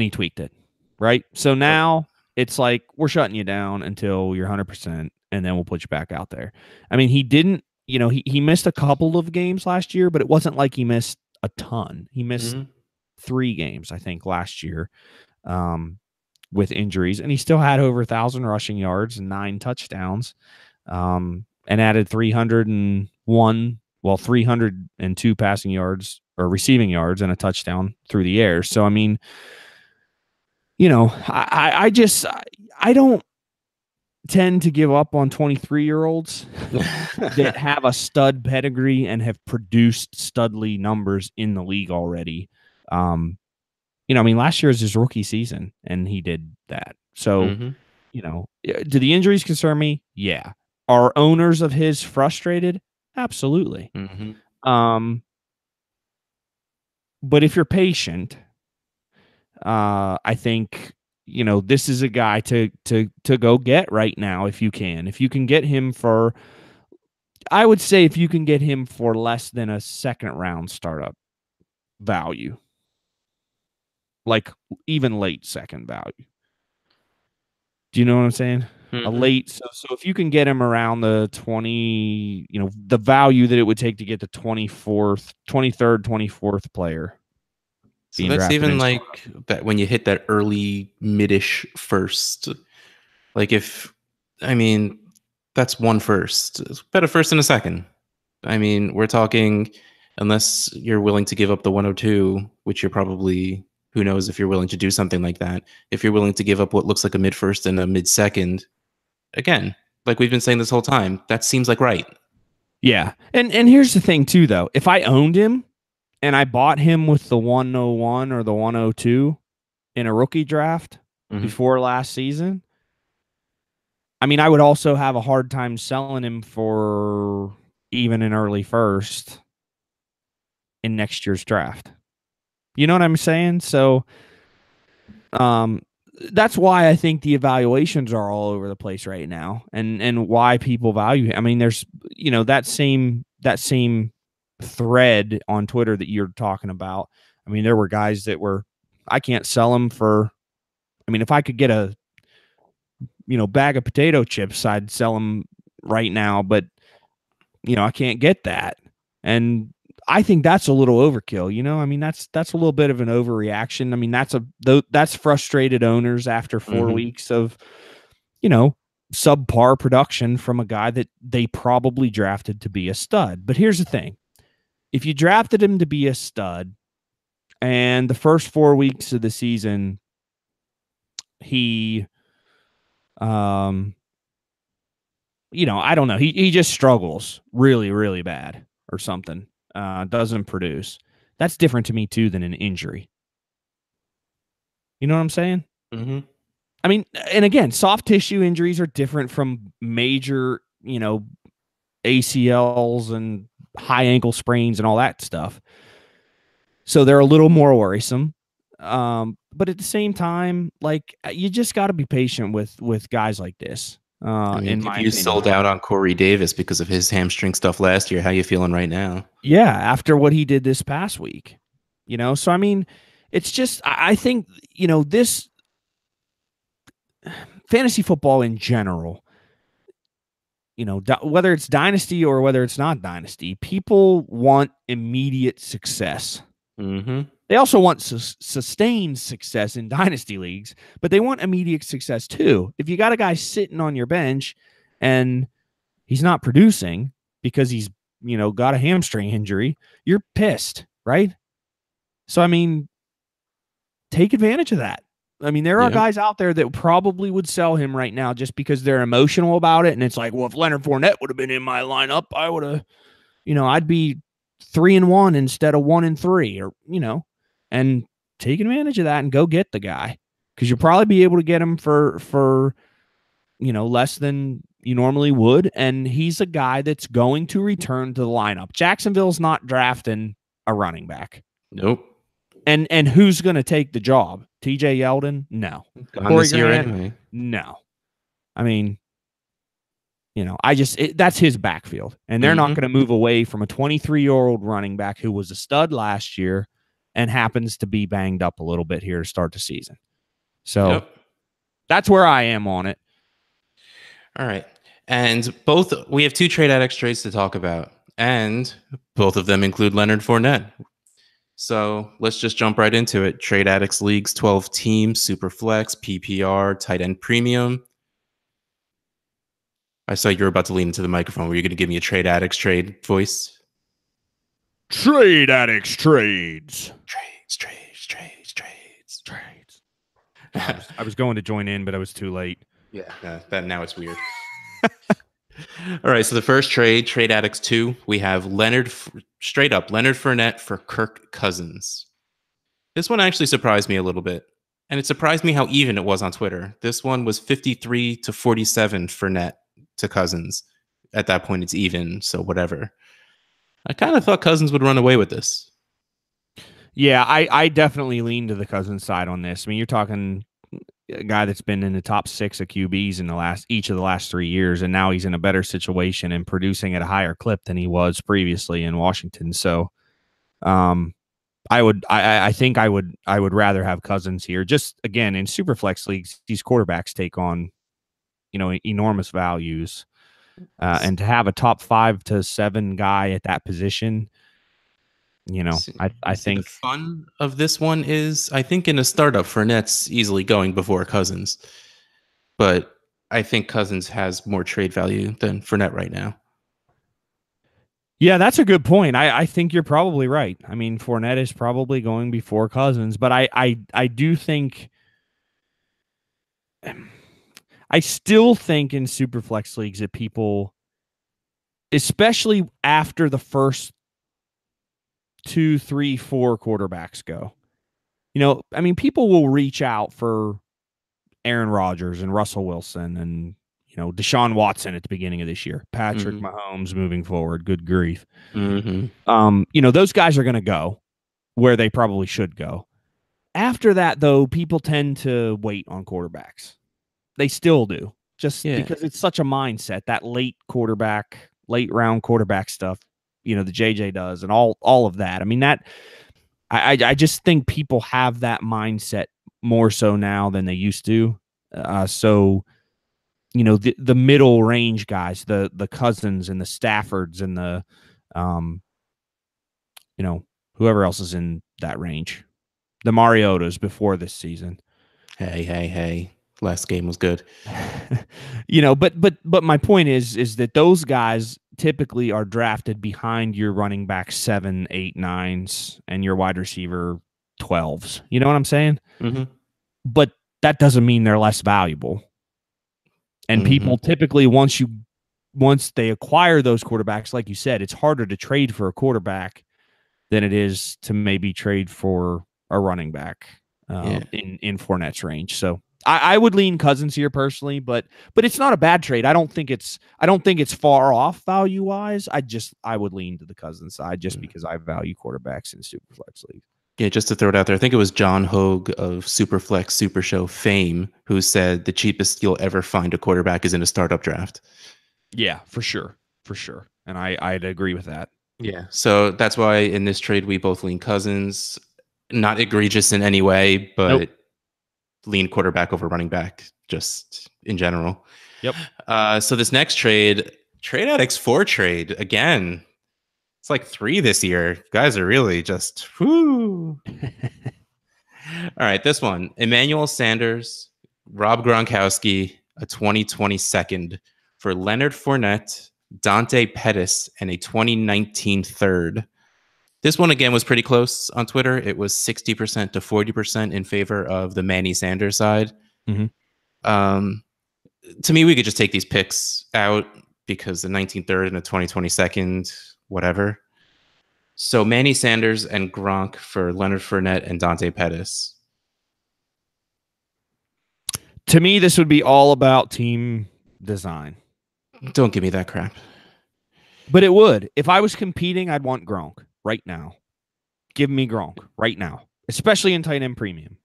he tweaked it, right? So now it's like, we're shutting you down until you're 100%, and then we'll put you back out there. I mean, he didn't, he missed a couple of games last year, but it wasn't like he missed a ton. He missed 3 games, I think, last year with injuries, and he still had over 1,000 rushing yards and 9 touchdowns, and added 302 passing yards or receiving yards and a touchdown through the air. So, I mean, I don't tend to give up on 23-year-olds that have a stud pedigree and have produced studly numbers in the league already. I mean, last year was his rookie season, and he did that. So, Mm-hmm. Do the injuries concern me? Yeah. Are owners of his frustrated? Absolutely. Mm-hmm. But if you're patient, I think this is a guy to go get right now if you can. If you can get him for, I would say, if you can get him for less than a second round startup value, like even late second value. Do you know what I'm saying? A Mm-hmm. late, so if you can get him around the 20, the value that it would take to get the 24th, 23rd, 24th player So being that's drafted even in like startup. that when you hit that early midish first. Like if, I mean, that's one first. It's better first and a second. I mean, we're talking unless you're willing to give up the 102, which you're probably, who knows if you're willing to do something like that. If you're willing to give up what looks like a mid first and a mid second, again, like we've been saying this whole time, that seems like right. Yeah. And here's the thing too though. If I owned him and I bought him with the 101 or the 102 in a rookie draft Mm-hmm. before last season, I mean, I would also have a hard time selling him for even an early first in next year's draft. You know what I'm saying? So, um, that's why I think the evaluations are all over the place right now, and why people value him. I mean, there's that same thread on Twitter that you're talking about. I mean, there were guys that were, I can't sell them for. I mean, if I could get a bag of potato chips, I'd sell them right now, but I can't get that. And I think that's a little overkill, I mean, that's a little bit of an overreaction. I mean, that's frustrated owners after 4 Mm-hmm. weeks of, you know, subpar production from a guy that they probably drafted to be a stud. But here's the thing. If you drafted him to be a stud and the first 4 weeks of the season he I don't know. He just struggles really, really bad or something. Doesn't produce. That's different to me too than an injury. You know what I'm saying? Mm-hmm. I mean, and again, soft tissue injuries are different from major, ACLs and high ankle sprains and all that stuff. So they're a little more worrisome. But at the same time, like you just got to be patient with guys like this. I mean, In if my you opinion. sold out on Corey Davis because of his hamstring stuff last year, how you feeling right now? Yeah, after what he did this past week. So I mean, it's just I think, this fantasy football in general, whether it's dynasty or whether it's not dynasty, people want immediate success. Mm-hmm. They also want sustained success in dynasty leagues, but they want immediate success too. If you got a guy sitting on your bench and he's not producing because he's, got a hamstring injury, you're pissed, right? So, I mean, take advantage of that. I mean, there are Yeah. guys out there that probably would sell him right now just because they're emotional about it. And it's like, well, if Leonard Fournette would have been in my lineup, I would have, I'd be 3-1 instead of 1-3, or, and take advantage of that and go get the guy because you'll probably be able to get him for less than you normally would. And he's a guy that's going to return to the lineup. Jacksonville's not drafting a running back. Nope. And who's going to take the job? TJ Yeldon? No. Gone Corey this year Grant? anyway. No. I mean, that's his backfield. And they're not Mm-hmm. going to move away from a 23-year-old running back who was a stud last year and happens to be banged up a little bit here to start the season. So that's where I am on it. All right. And we have two trade addicts trades to talk about. And both of them include Leonard Fournette. So let's just jump right into it. Trade Addicts Leagues, 12 teams, Superflex, PPR, tight end premium. I saw you were about to lean into the microphone. Were you going to give me a Trade Addicts trade voice? Trade Addicts trades. Trades. I was going to join in, but I was too late. Yeah, now it's weird. All right, so the first Trade Addicts 2, we have straight up Leonard Fournette for Kirk Cousins. This one actually surprised me a little bit. And it surprised me how even it was on Twitter. This one was 53 to 47 for net to Cousins. At that point, it's even, so whatever. I kind of thought Cousins would run away with this. Yeah, I definitely lean to the Cousins side on this. I mean, you're talking a guy that's been in the top 6 of QBs in each of the last 3 years, and now he's in a better situation and producing at a higher clip than he was previously in Washington. So, I think I would rather have Cousins here. Just again in superflex leagues, these quarterbacks take on enormous values, and to have a top 5 to 7 guy at that position, I See, the think. fun of this one is I think in a startup, Fournette's easily going before Cousins. But I think Cousins has more trade value than Fournette right now. Yeah, that's a good point. I think you're probably right. I mean, Fournette is probably going before Cousins, but I do think I still think in superflex leagues that people, especially after the first 2, 3, 4 quarterbacks go, I mean, people will reach out for Aaron Rodgers and Russell Wilson and Deshaun Watson at the beginning of this year, Patrick Mahomes moving forward. Good grief. Those guys are going to go where they probably should go. After that, though, people tend to wait on quarterbacks. They still do, just because it's such a mindset, that late round quarterback stuff, the JJ does and all of that. I mean, that I just think people have that mindset more so now than they used to. So, the middle range guys, the Cousins and the Staffords and the, whoever else is in that range, the Mariotas before this season. Hey. Last game was good. But my point is that those guys typically are drafted behind your running back 7, 8, 9s and your wide receiver 12s. You know what I'm saying? Mm-hmm. But that doesn't mean they're less valuable. And people typically, once they acquire those quarterbacks, like you said, it's harder to trade for a quarterback than it is to maybe trade for a running back in Fournette's range. So I would lean Cousins here personally, but it's not a bad trade. I don't think it's far off value wise. I would lean to the Cousins side just because I value quarterbacks in Superflex league. Yeah, just to throw it out there, I think it was John Hogue of Superflex Super Show fame who said the cheapest you'll ever find a quarterback is in a startup draft. Yeah, for sure. And I'd agree with that. Yeah, so that's why in this trade we both lean Cousins. Not egregious in any way, but lean quarterback over running back just in general. Yep. So this next trade addicts 4 trade again. It's like 3 this year. You guys are really just whoo. All right, this one: Emmanuel Sanders, Rob Gronkowski, a 2020 second for Leonard Fournette, Dante Pettis, and a 2019 third. This one, again, was pretty close on Twitter. It was 60% to 40% in favor of the Manny Sanders side. To me, we could just take these picks out because the 19th third and the 2020 second, whatever. So Manny Sanders and Gronk for Leonard Fournette and Dante Pettis. To me, this would be all about team design. Don't give me that crap. But it would. If I was competing, I'd want Gronk right now. Give me Gronk right now, especially in tight end premium.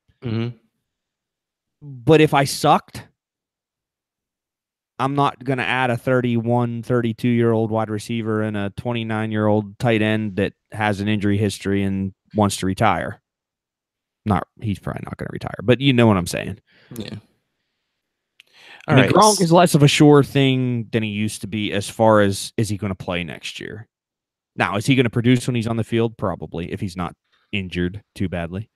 But if I sucked, I'm not going to add a 31, 32-year-old wide receiver and a 29-year-old tight end that has an injury history and wants to retire. He's probably not going to retire, but you know what I'm saying. Yeah. I mean, Gronk is less of a sure thing than he used to be as far as is he going to play next year? Now, is he going to produce when he's on the field? Probably, if he's not injured too badly.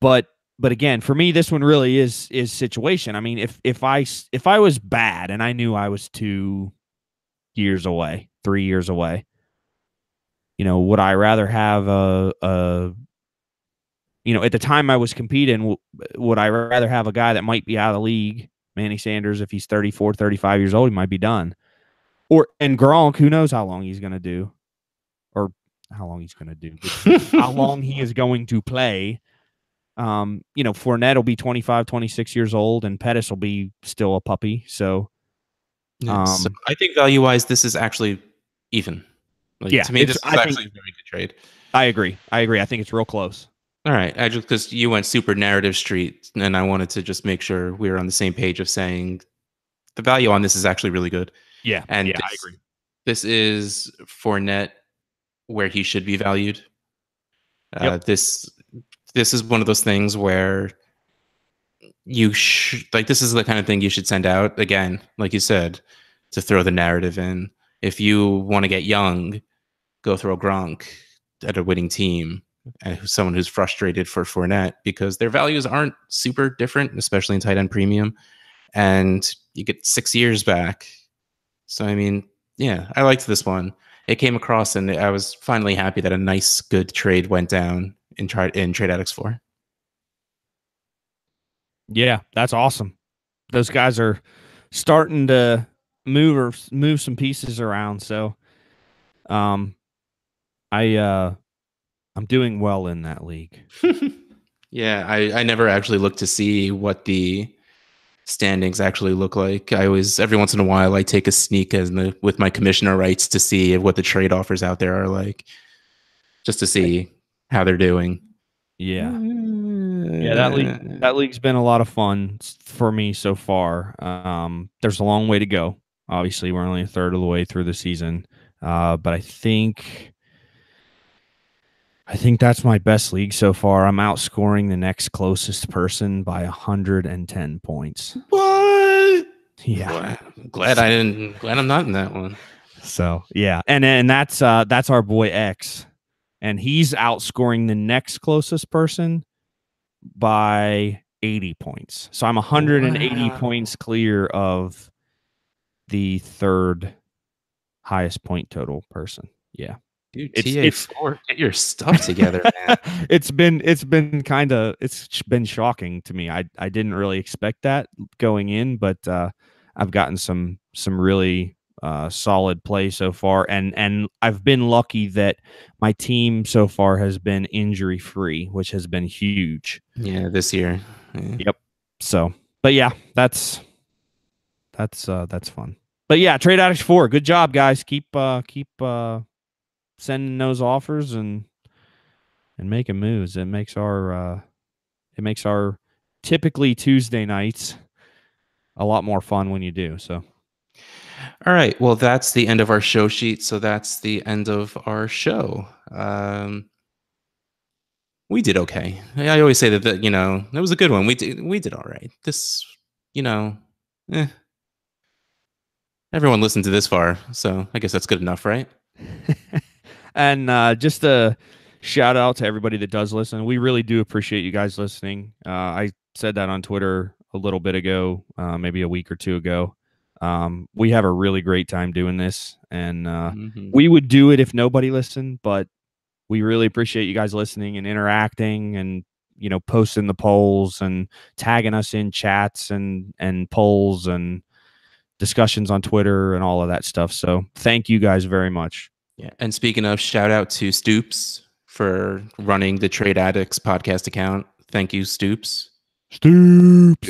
But again, for me, this one really is situation. I mean, if I was bad and I knew I was 2 years away, 3 years away, would I rather have at the time I was competing, would I rather have a guy that might be out of the league, Manny Sanders, if he's 34, 35 years old, he might be done. And Gronk, who knows how long he's going to do. Or how long he's going to do. How long he is going to play. Fournette will be 25, 26 years old, and Pettis will be still a puppy. So, so I think value-wise, this is actually even. To me, this is actually a very good trade. I agree. I think it's real close. All right, because you went super narrative street, and I wanted to just make sure we were on the same page of saying the value on this is actually really good. Yeah, and I agree. This is Fournette where he should be valued. This is one of those things where you this is the kind of thing you should send out again, like you said, to throw the narrative in. If you want to get young, go throw Gronk at a winning team, and someone who's frustrated for Fournette because their values aren't super different, especially in tight end premium, and you get 6 years back. So I mean, yeah, I liked this one. It came across, and I was finally happy that a nice, good trade went down in Trade Addicts 4. Yeah, that's awesome. Those guys are starting to move some pieces around. So, I'm doing well in that league. Yeah, I never actually looked to see what the standings actually look like. I always, every once in a while, I take a sneak with my commissioner rights to see what the trade offers out there are like, just to see how they're doing. Yeah, that league's been a lot of fun for me so far. There's a long way to go. Obviously, we're only a third of the way through the season, but I think that's my best league so far. I'm outscoring the next closest person by 110 points. What? Yeah. Glad I'm not in that one. So yeah, and that's our boy X, and he's outscoring the next closest person by 80 points. So I'm 180 points clear of the third highest point total person. Yeah. Dude, TA4, get your stuff together, man. It's been shocking to me. I didn't really expect that going in, but I've gotten some really solid play so far, and I've been lucky that my team so far has been injury free, which has been huge. Yeah, this year. Yeah. Yep. So, but yeah, that's fun. But yeah, Trade Addicts 4. Good job, guys. Keep sending those offers and making moves. It makes our typically Tuesday nights a lot more fun when you do. So, all right. Well, that's the end of our show sheet. So that's the end of our show. We did okay. I always say that it was a good one. We did all right. This, everyone listened to this far, so I guess that's good enough, right? And just a shout out to everybody that does listen. We really do appreciate you guys listening. I said that on Twitter a little bit ago, maybe a week or two ago. We have a really great time doing this, and we would do it if nobody listened, but we really appreciate you guys listening and interacting and, posting the polls and tagging us in chats and polls and discussions on Twitter and all of that stuff. So thank you guys very much. Yeah. And speaking of, shout out to Stoops for running the Trade Addicts podcast account. Thank you, Stoops. Stoops.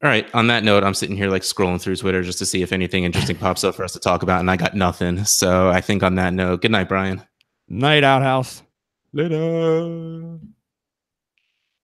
All right. On that note, I'm sitting here scrolling through Twitter just to see if anything interesting pops up for us to talk about, and I got nothing. So I think on that note, good night, Brian. Night, Outhouse. Later.